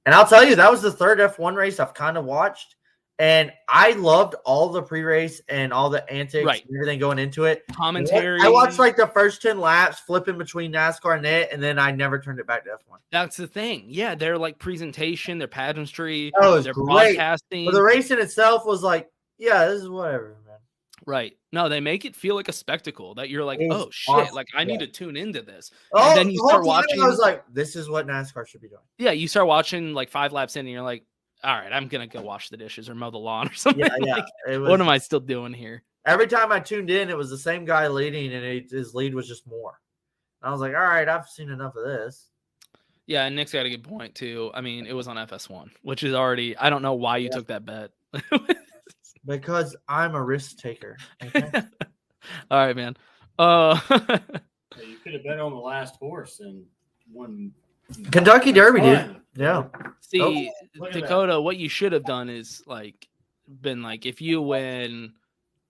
And I'll tell you, that was the third F1 race I've kind of watched. And I loved all the pre-race and all the antics and everything going into it. Commentary. I watched like the first 10 laps flipping between NASCAR and it, and then I never turned it back to F1. That's the thing. Yeah, their like presentation, their pageantry, their great. broadcasting. But the race in itself was like, yeah, this is whatever, man. Right. No, they make it feel like a spectacle that you're like, oh shit, awesome. like I need to tune into this. Oh, and then you start watching. I was like, this is what NASCAR should be doing. Yeah, you start watching like 5 laps in, and you're like, all right, I'm gonna go wash the dishes or mow the lawn or something. Yeah. Like, what am I still doing here? Every time I tuned in, it was the same guy leading, and his lead was just more. And I was like, all right, I've seen enough of this. Yeah, and Nick's got a good point too. I mean, it was on FS1, which is already. I don't know why you took that bet. Because I'm a risk taker. Okay? All right, man. You could have bet on the last horse and won. Kentucky Derby, dude. Yeah. See, Dakota, what you should have done is like been like, if you win,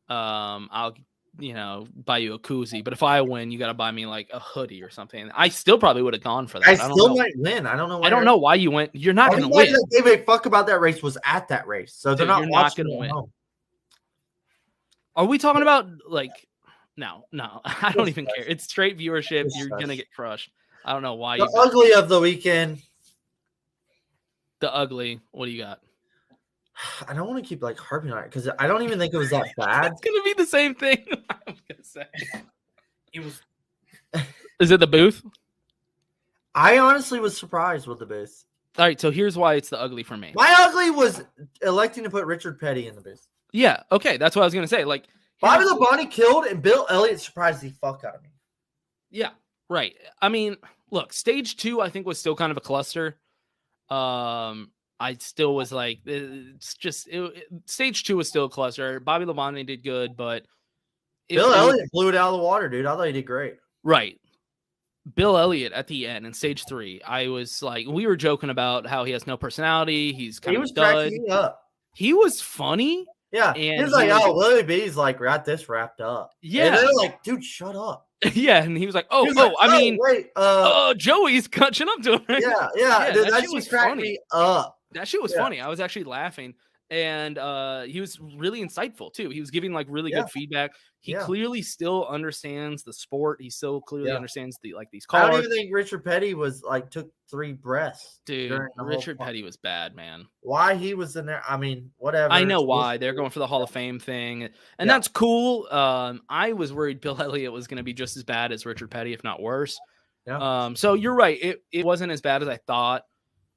I'll buy you a koozie. But if I win, you got to buy me like a hoodie or something. I still probably would have gone for that. I still might win. I don't know. I don't know why you went. You're not going to win. That gave a fuck about that race was at that race, so they're not watching going to win. Are we talking about like? No, I don't even care. It's straight viewership. You're going to get crushed. I don't know why. The ugly of the weekend. The ugly. What do you got? I don't want to keep like harping on it because I don't even think it was that bad. It's gonna be the same thing. I'm gonna say it was. Is it the booth? I honestly was surprised with the booth. All right, so here's why it's the ugly for me. My ugly was electing to put Richard Petty in the booth. Yeah, okay, that's what I was gonna say. Like Bobby Labonte killed, and Bill Elliott surprised the fuck out of me. Yeah, right. I mean, look, stage 2 I think was still kind of a cluster. I still was like, it's just stage 2 was still a cluster. Bobby Labonte did good, but Bill Elliott blew it out of the water, dude. I thought he did great. Right. Bill Elliott at the end in stage 3, I was like, we were joking about how he has no personality. He's kind of a dud. Cracking me up. He was funny. Yeah. And he's like, oh, Willie B's like, got this wrapped up. Yeah. And they're like, dude, shut up. Yeah, and he was like, Joey's catching up to him. Right? Yeah, dude, that shit was cracking me up. That shit was funny. I was actually laughing, and he was really insightful too. He was giving like really good feedback. He clearly still understands the sport. He still clearly understands these cars. I don't even think Richard Petty was like took 3 breaths. Dude, Richard Petty was bad, man. Why he was in there? I mean, whatever. I know why they're going for the Hall of Fame thing, and that's cool. I was worried Bill Elliott was going to be just as bad as Richard Petty, if not worse. Yeah. So you're right. It wasn't as bad as I thought,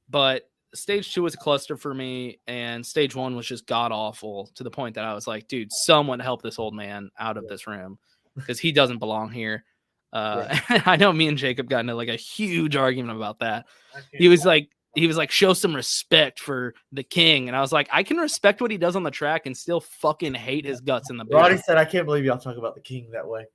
but stage 2 was a cluster for me, and stage 1 was just god awful to the point that I was like, dude, someone help this old man out of this room because he doesn't belong here. I know me and Jacob got into like a huge argument about that. He was like, show some respect for the king. And I was like, I can respect what he does on the track and still fucking hate his guts in the booth. Roddy said, I can't believe y'all talk about the king that way.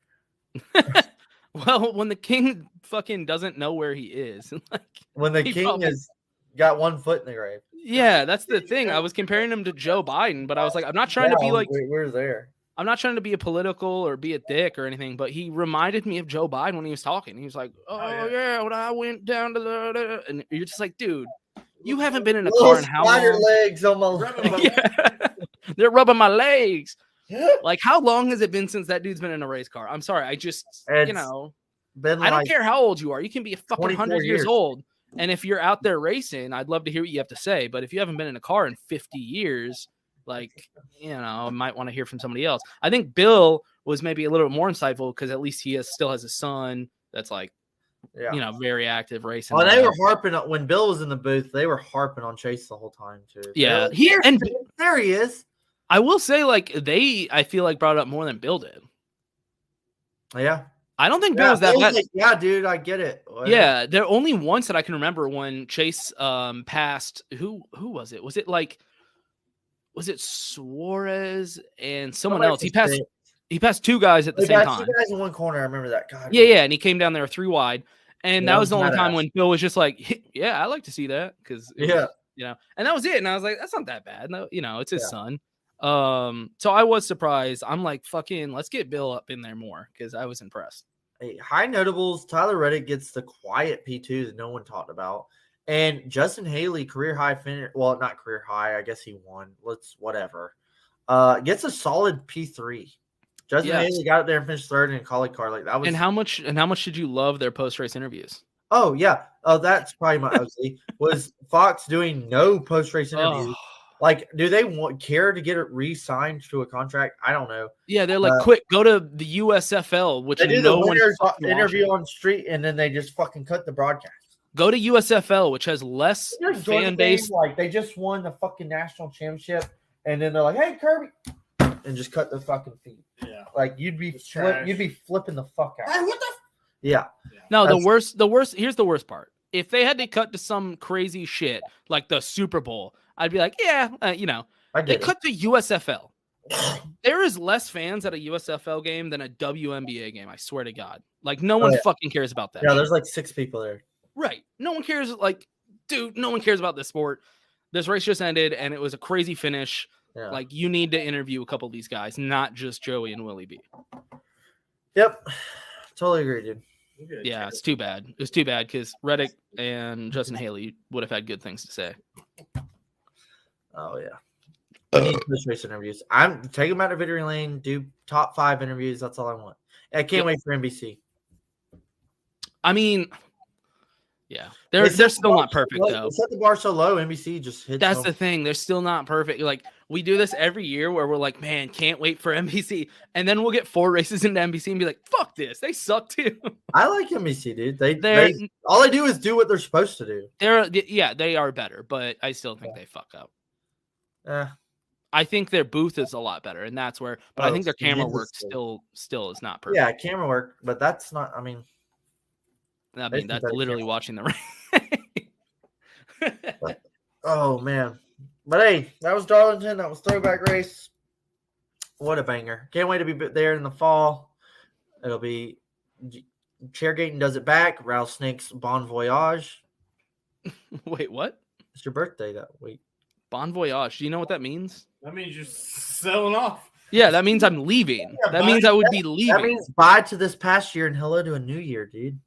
Well, when the king fucking doesn't know where he is. Like, when the king has got one foot in the grave. Yeah, that's the thing. I was comparing him to Joe Biden, but I was like, I'm not trying to be like, we're there. I'm not trying to be a political or be a dick or anything, but he reminded me of Joe Biden when he was talking. He was like, when I went down to the, and you're just like, dude, you haven't been in a car in how long? Legs on my legs. They're rubbing my legs. Like, how long has it been since that dude's been in a race car? I'm sorry. I just, I don't care how old you are. You can be a fucking 100 years old. And if you're out there racing, I'd love to hear what you have to say. But if you haven't been in a car in 50 years, like, I might want to hear from somebody else. I think Bill was maybe a little bit more insightful because at least he still has a son that's like, very active racing. Well, they were harping on when Bill was in the booth. They were harping on Chase the whole time too. Yeah, like, there he is. I will say, like, I feel like brought it up more than Bill did. Yeah. I don't think Bill was that bad. Like, yeah, dude, I get it. Well, yeah, there only once that I can remember when Chase passed. Who was it? Was it Suarez and someone else? He passed two guys at the same time. Two guys in one corner. I remember that. God. Yeah, and he came down there 3 wide, and that was the only time when Bill was just like, "Yeah, I like to see that," because and that was it. And I was like, "That's not that bad." No, it's his son. So I was surprised. I'm like, fucking, let's get Bill up in there more because I was impressed. Hey, high notables. Tyler Reddick gets the quiet P2 that no one talked about, and Justin Haley career high finish. Well, not career high. I guess he won. Whatever. Gets a solid P3. Justin Haley got up there and finished third in a collie car. Like that was. And how much did you love their post race interviews? Oh yeah. Oh, that's probably my OC. Was Fox doing no post race interviews? Like, do they care to get it re-signed to a contract? I don't know. Yeah, they're like, quick, go to the USFL, which they do the winners interview on street, and then they just fucking cut the broadcast. Go to USFL, which has less fan base. Like, they just won the fucking national championship, and then they're like, "Hey, Kirby," and just cut the fucking feed. Yeah, like you'd be flipping the fuck out. Hey, what the? Yeah. No, the worst. Here's the worst part. If they had to cut to some crazy shit like the Super Bowl, I'd be like, they cut to USFL. There is less fans at a USFL game than a WNBA game. I swear to God. Like, no one fucking cares about that. Yeah, there's like 6 people there. Right. No one cares. Like, dude, no one cares about this sport. This race just ended, and it was a crazy finish. Yeah. Like, you need to interview a couple of these guys, not just Joey and Willie B. Yep. Totally agree, dude. Yeah, it's too bad. It was too bad because Reddick and Justin Haley would have had good things to say. Oh, yeah. I need post race interviews. I'm taking them out of Victory Lane, do top 5 interviews. That's all I want. I can't wait for NBC. I mean, yeah, they're still not perfect though. Set the bar so low, NBC just hits. That's the thing. They're still not perfect. Like, we do this every year where we're like, man, can't wait for NBC, and then we'll get 4 races into NBC and be like, fuck this, they suck too. I like NBC, dude. They all they do is do what they're supposed to do. They are better, but I still think they fuck up. I think their booth is a lot better, and that's where. But I think their camera work still is not perfect. Yeah, camera work, but that's not. I mean, that's literally watching the race. Oh man, but hey, that was Darlington. That was throwback race. What a banger! Can't wait to be there in the fall. It'll be Chairgating does it back. Rattlesnakes Bon Voyage. Wait, what? It's your birthday that week. Bon voyage. Do you know what that means? That means you're selling off. Yeah, that means I'm leaving. Yeah, that means I would be leaving. That means bye to this past year and hello to a new year, dude.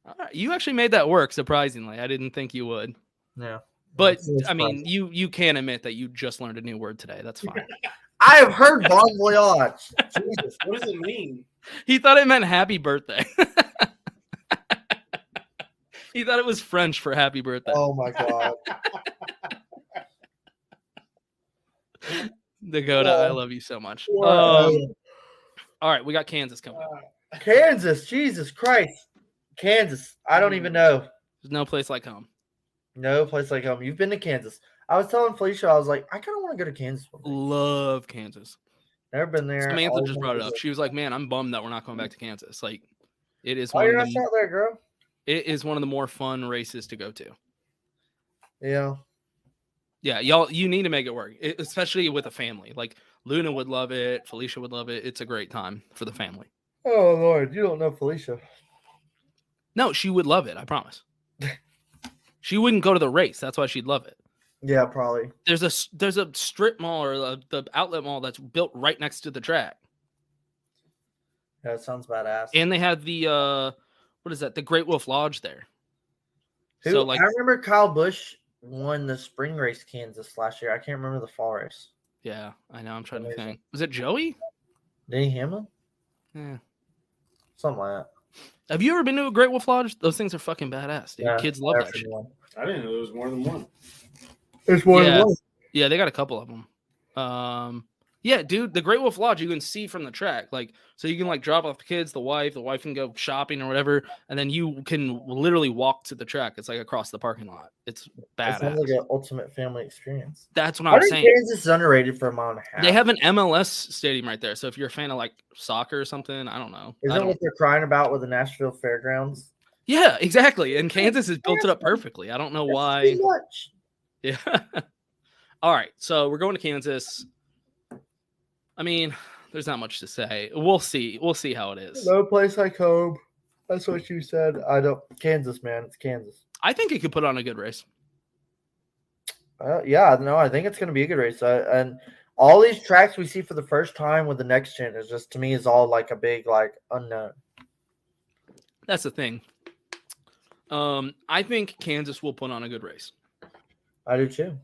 All right. You actually made that work, surprisingly. I didn't think you would. Yeah. But, I mean, you can admit that you just learned a new word today. That's fine. I have heard bon voyage. Jesus, what does it mean? He thought it meant happy birthday. He thought it was French for happy birthday. Oh, my God. Dakota, I love you so much. All right, we got Kansas coming up. Kansas, Jesus Christ. Kansas. I don't even know. There's no place like home. No place like home. You've been to Kansas. I was telling Felicia, I was like, I kind of want to go to Kansas. Love Kansas. Never been there. Samantha just brought it up. She was like, "Man, I'm bummed that we're not going back to Kansas. Like, it is you're not out there, girl. It is one of the more fun races to go to. Yeah. Yeah, y'all, you need to make it work, especially with a family. Like Luna would love it. Felicia would love it. It's a great time for the family. Oh Lord, you don't know Felicia. No, she would love it. I promise. She wouldn't go to the race. That's why she'd love it. Yeah, probably. There's a strip mall or the outlet mall that's built right next to the track. Yeah, it sounds badass. And they have the what is that? The Great Wolf Lodge there. So like, I remember Kyle Busch won the spring race Kansas last year. I can't remember the fall race. Yeah, I know. I'm trying to think. Was it Joey? Denny Hamlin? Yeah. Something like that. Have you ever been to a Great Wolf Lodge? Those things are fucking badass, dude. Yeah, kids love that shit. I didn't know there was more than one. There's more than one. Yeah, they got a couple of them. Yeah, dude, the Great Wolf Lodge you can see from the track. Like, so you can like drop off the kids, the wife can go shopping or whatever, and then you can literally walk to the track. It's like across the parking lot. It's badass. It sounds like an ultimate family experience. That's what I'm saying. Kansas is underrated for a mile and a half. They have an MLS stadium right there. So if you're a fan of like soccer or something, I don't know. Isn't what they're crying about with the Nashville Fairgrounds? Yeah, exactly. And Kansas has built it up perfectly. I don't know why. Too much. Yeah. All right. So we're going to Kansas. I mean, there's not much to say. We'll see. We'll see how it is. No place like home. That's what you said. Kansas, man. It's Kansas. I think it could put on a good race. Yeah, no, I think it's going to be a good race. And all these tracks we see for the first time with the next gen is just, to me, is all like a big, like, unknown. That's the thing. I think Kansas will put on a good race. I do too.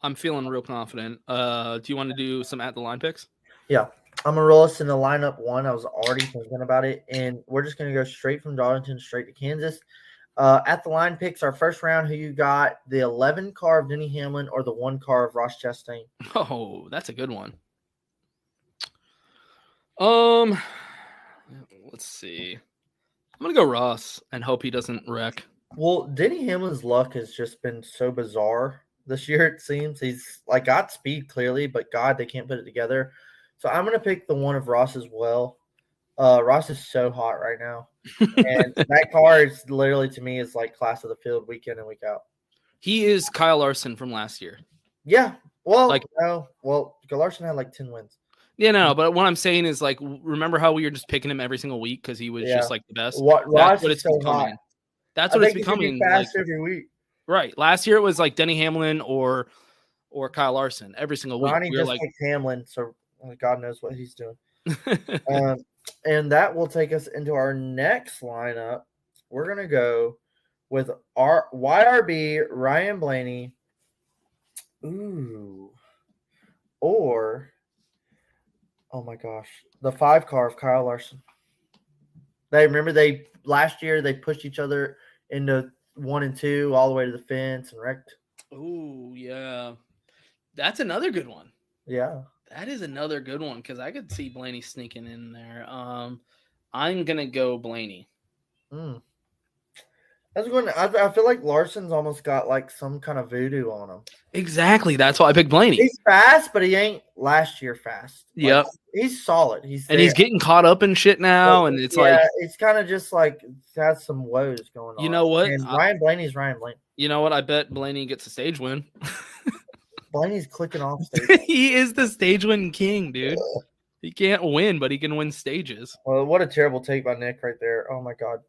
I'm feeling real confident. Do you want to do some at the line picks? Yeah. I'm going to roll us in the lineup one. I was already thinking about it. And we're just going to go straight from Darlington straight to Kansas. At the line picks, our first round, who you got? The 11 car of Denny Hamlin or the 1 car of Ross Chastain? Oh, that's a good one. Let's see. I'm going to go Ross and hope he doesn't wreck. Well, Denny Hamlin's luck has just been so bizarre this year, it seems. He's like got speed clearly, but God, they can't put it together. So I'm going to pick the 1 of Ross as well. Ross is so hot right now. And that car is literally, to me, is like class of the field week in and week out. He is Kyle Larson from last year. Yeah. Well, Larson had like 10 wins. Yeah, no, but what I'm saying is, like, remember how we were just picking him every single week because he was just like the best? That's what it's becoming. Hot. That's what it's becoming. Fast every week. Right. Last year it was like Denny Hamlin or Kyle Larson every single week. Ronnie just picked Hamlin, so God knows what he's doing. And that will take us into our next lineup. We're going to go with our YRB, Ryan Blaney. Ooh. Or, oh my gosh, the 5 car of Kyle Larson. Last year they pushed each other into 1 and 2 all the way to the fence and wrecked. Ooh, yeah. That's another good one. Yeah. That is another good one because I could see Blaney sneaking in there. I'm gonna go Blaney. That's good. I feel like Larson's almost got like some kind of voodoo on him. Exactly. That's why I picked Blaney. He's fast, but he ain't last year fast. Yep. He's solid. He's getting caught up in shit now, and it's it's kind of just like has some woes going on. You know what? And Ryan Blaney's Ryan Blaney. You know what? I bet Blaney gets a stage win. Blaney's clicking off stage. He is the stage win king, dude. He can't win, but he can win stages. Well, what a terrible take by Nick right there. Oh my God.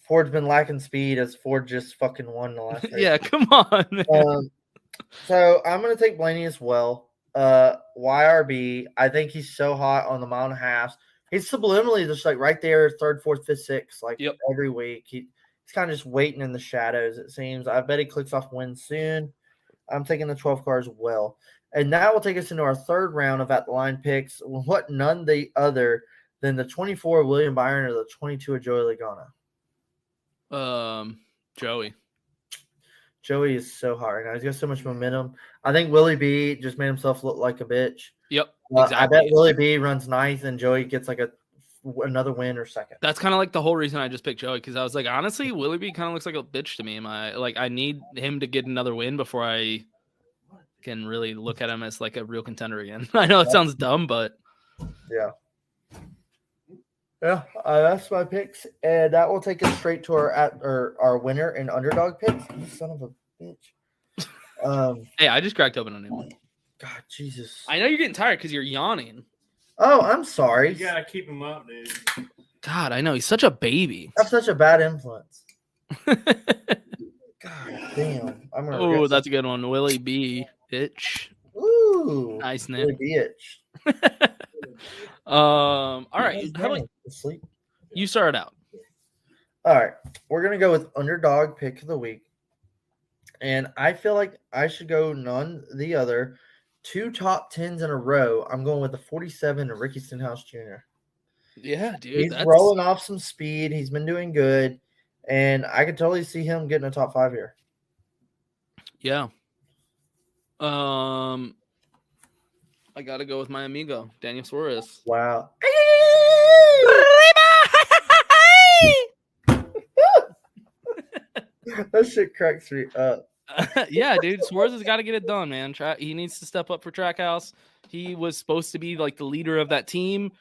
Ford's been lacking speed as Ford just fucking won the last race. Yeah, come on. Man. So I'm gonna take Blaney as well. YRB. I think he's so hot on the mile and a half. He's subliminally just like right there, 3rd, 4th, 5th, 6th, like every week. He's kind of just waiting in the shadows, it seems. I bet he clicks off wins soon. I'm taking the 12 car as well. And that will take us into our 3rd round of at the line picks. What none the other than the 24 of William Byron or the 22 of Joey Logano. Joey is so hot right now. He's got so much momentum. I think Willie B just made himself look like a bitch. Yep. Exactly. I bet Willie B runs 9th and Joey gets like a another win or second. That's kind of like the whole reason I just picked Joey, because I was like, honestly, Willie B kind of looks like a bitch to me. I need him to get another win before I can really look at him as like a real contender again. I know it sounds dumb, but yeah. Yeah, that's my picks, and that will take us straight to our winner and underdog picks. You son of a bitch. Hey, I just cracked open a new one. God, Jesus. I know you're getting tired because you're yawning. Oh, I'm sorry. You gotta keep him up, dude. God, I know he's such a baby. That's such a bad influence. God damn. Oh, that's a good one. Willie B. Bitch. Ooh. Nice name. Willie Bitch. All right. How about you start out? All right. We're gonna go with underdog pick of the week. And I feel like I should go none the other. 2 top 10s in a row. I'm going with the 47 of Ricky Stenhouse Jr. Yeah, dude. He's rolling off some speed. He's been doing good. And I could totally see him getting a top 5 here. Yeah. I gotta go with my amigo, Daniel Suarez. Wow. That shit cracks me up. Yeah, dude. Suarez has got to get it done, man. He needs to step up for Trackhouse. He was supposed to be like the leader of that team.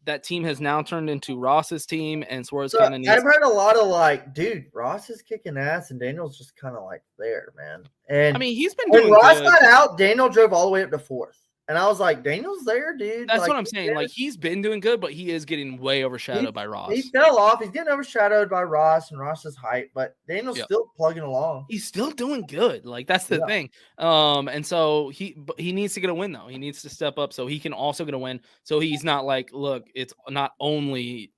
That team has now turned into Ross's team, and Suarez kind of needs. I've heard a lot of like, dude, Ross is kicking ass, and Daniel's just kind of like there, man. And I mean, he's been doing when Ross good. got out, Daniel drove all the way up to 4th. And I was like, Daniel's there, dude. That's like, what I'm saying. Like, he's been doing good, but he is getting way overshadowed by Ross. He fell off. He's getting overshadowed by Ross and Ross's height, but Daniel's still plugging along. He's still doing good. Like, that's the thing. And so he needs to get a win, though. He needs to step up so he can also get a win. So he's not like, look, it's not only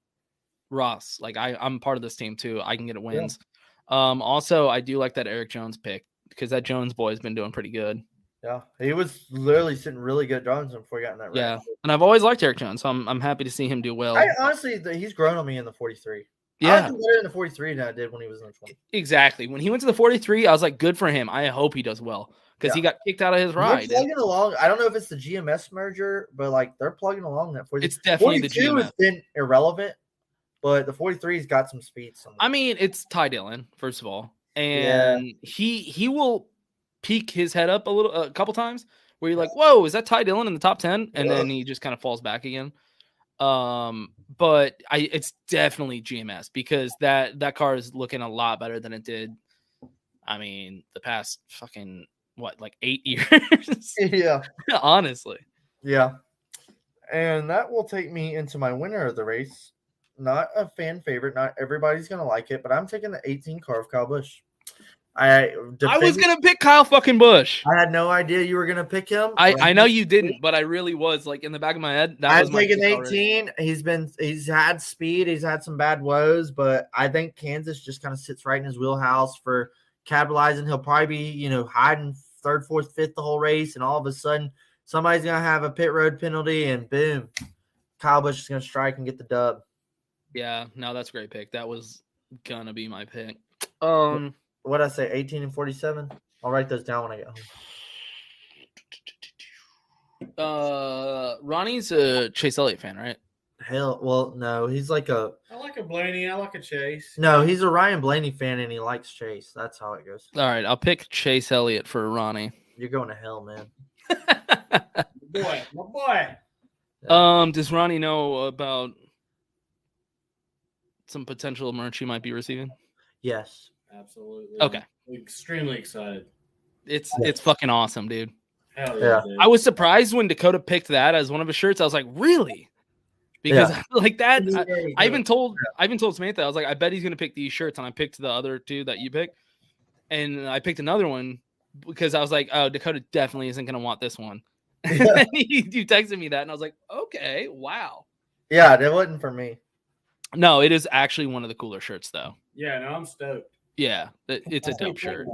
Ross. Like, I'm part of this team, too. I can get wins. Yeah. Also, I do like that Eric Jones pick because that Jones boy has been doing pretty good. Yeah, he was literally sitting really good Jones before he got in that race. Yeah, and I've always liked Eric Jones, so I'm happy to see him do well. Honestly, he's grown on me in the 43. Yeah, I like him better in the 43 than I did when he was in the 20. Exactly. When he went to the 43, I was like, good for him. I hope he does well because he got kicked out of his ride. They're plugging along. I don't know if it's the GMS merger, but like they're plugging along that 43. It's definitely the GMS. Has been irrelevant, but the 43's got some speed. I mean, it's Ty Dillon, first of all, and he will peek his head up a couple times. Where you're like, whoa, is that Ty Dillon in the top 10? And then he just kind of falls back again. But it's definitely GMS because that car is looking a lot better than it did. I mean, the past fucking, 8 years? Yeah. Honestly. Yeah. And that will take me into my winner of the race. Not a fan favorite. Not everybody's going to like it, but I'm taking the 18 car of Kyle Busch. I was gonna pick Kyle fucking Busch. I had no idea you were gonna pick him. I know you didn't, but I really was like in the back of my head. I'm taking 18. Already. He's had speed. He's had some bad woes, but I think Kansas just kind of sits right in his wheelhouse for capitalizing. He'll probably be hiding 3rd, 4th, 5th the whole race, and all of a sudden somebody's gonna have a pit road penalty, and boom, Kyle Busch is gonna strike and get the dub. Yeah, no, that's a great pick. That was gonna be my pick. What did I say, 18 and 47? I'll write those down when I get home. Ronnie's a Chase Elliott fan, right? Hell, well, no, he's like I like a Blaney. I like a Chase. No, he's a Ryan Blaney fan, and he likes Chase. That's how it goes. All right, I'll pick Chase Elliott for Ronnie. You're going to hell, my boy. Does Ronnie know about some potential merch he might be receiving? Yes. Absolutely. Okay. I'm extremely excited. It's fucking awesome, dude. Hell yeah. Dude. I was surprised when Dakota picked that as one of his shirts. I was like, really? Because like that, I even told Samantha, I was like, I bet he's gonna pick these shirts, and I picked the other two that you picked, and I picked another one because I was like, oh, Dakota definitely isn't gonna want this one. Yeah. You texted me that, and I was like, okay, wow. Yeah, that wasn't for me. No, it is actually one of the cooler shirts, though. Yeah, no, I'm stoked. Yeah, it's a dope shirt.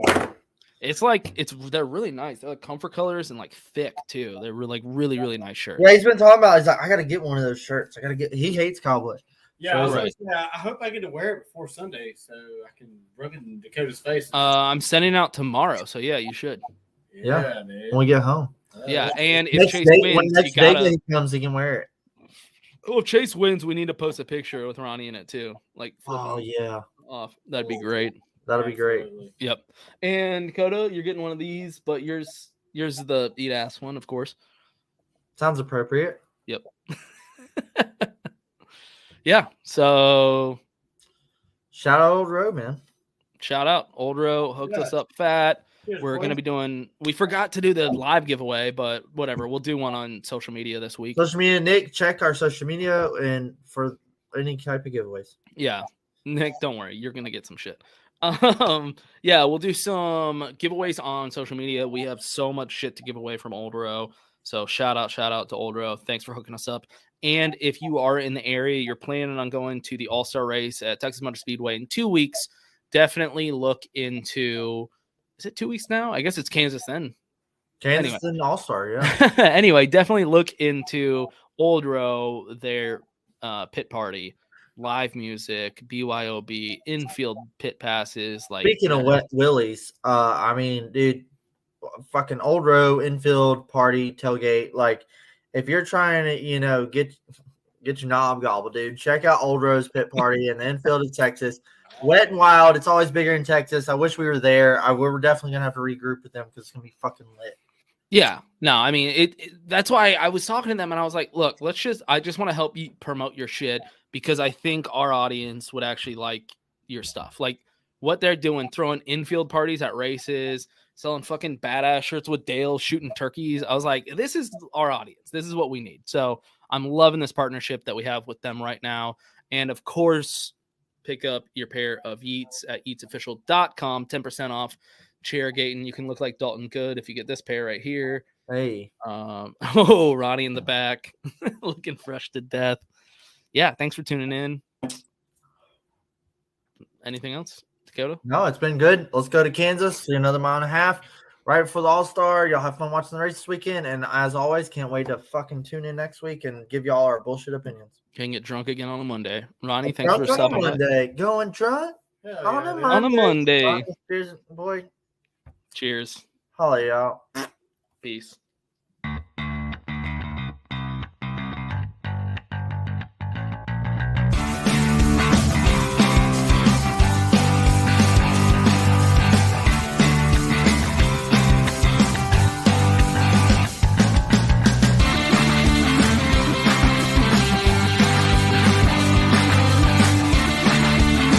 They're really nice. They're like comfort colors and like thick too. They're really, really nice shirts. Yeah, he's been talking about. He's like, I gotta get one of those shirts. He hates Kyle Busch. Yeah, so I hope I get to wear it before Sunday so I can rub it in Dakota's face. I'm sending out tomorrow, so yeah, you should. Yeah, dude. When we get home. Yeah, and if Chase wins, when next day he comes, he can wear it. Well, if Chase wins, we need to post a picture with Ronnie in it too. Like, oh yeah, off. That'd be great. That'll be great. Yep. And Kodo, you're getting one of these, but yours is the eat ass one, of course. Sounds appropriate. Yep. Yeah. So shout out Old Row, man. Shout out Old Row hooked us up fat. We're going to be doing, we forgot to do the live giveaway, but whatever. We'll do one on social media this week. Social media, Nick, check our social media and for any type of giveaways. Yeah. Nick, don't worry. You're going to get some shit. Yeah, we'll do some giveaways on social media. We have so much shit to give away from Old Row. So shout out to Old Row. Thanks for hooking us up. And if you are in the area, you're planning on going to the All-Star race at Texas Motor Speedway in 2 weeks, definitely look into, is it 2 weeks now? I guess it's Kansas then. Kansas and All-Star, yeah. Anyway, definitely look into Old Row, their pit party, live music, BYOB, infield pit passes. Like, speaking of Wet Willies, I mean, dude, fucking Old Row infield party tailgate. Like, if you're trying to, get your knob gobble, dude, check out Old Row's pit party in the infield of Texas. Wet and wild. It's always bigger in Texas. I wish we were there. We're definitely gonna have to regroup with them because it's gonna be fucking lit. Yeah, no, I mean that's why I was talking to them and I was like, look, I just want to help you promote your shit because I think our audience would actually like your stuff. Like what they're doing, throwing infield parties at races, selling fucking badass shirts with Dale, shooting turkeys. I was like, this is our audience. This is what we need. So I'm loving this partnership that we have with them right now. And of course, pick up your pair of Yeats at yeatsofficial.com, 10% off. Chairgate, and you can look like Dalton Good if you get this pair right here. Hey. Oh, Ronnie in the back looking fresh to death. Yeah, thanks for tuning in. Anything else, Dakota? No, it's been good. Let's go to Kansas, see another mile and a half right before the All-Star. Y'all have fun watching the race this weekend, and as always, can't wait to fucking tune in next week and give y'all our bullshit opinions. Can get drunk again on a Monday. Ronnie, thanks for stopping by. Going drunk on a Monday. Cheers, boy. Cheers. Holla, y'all. Peace.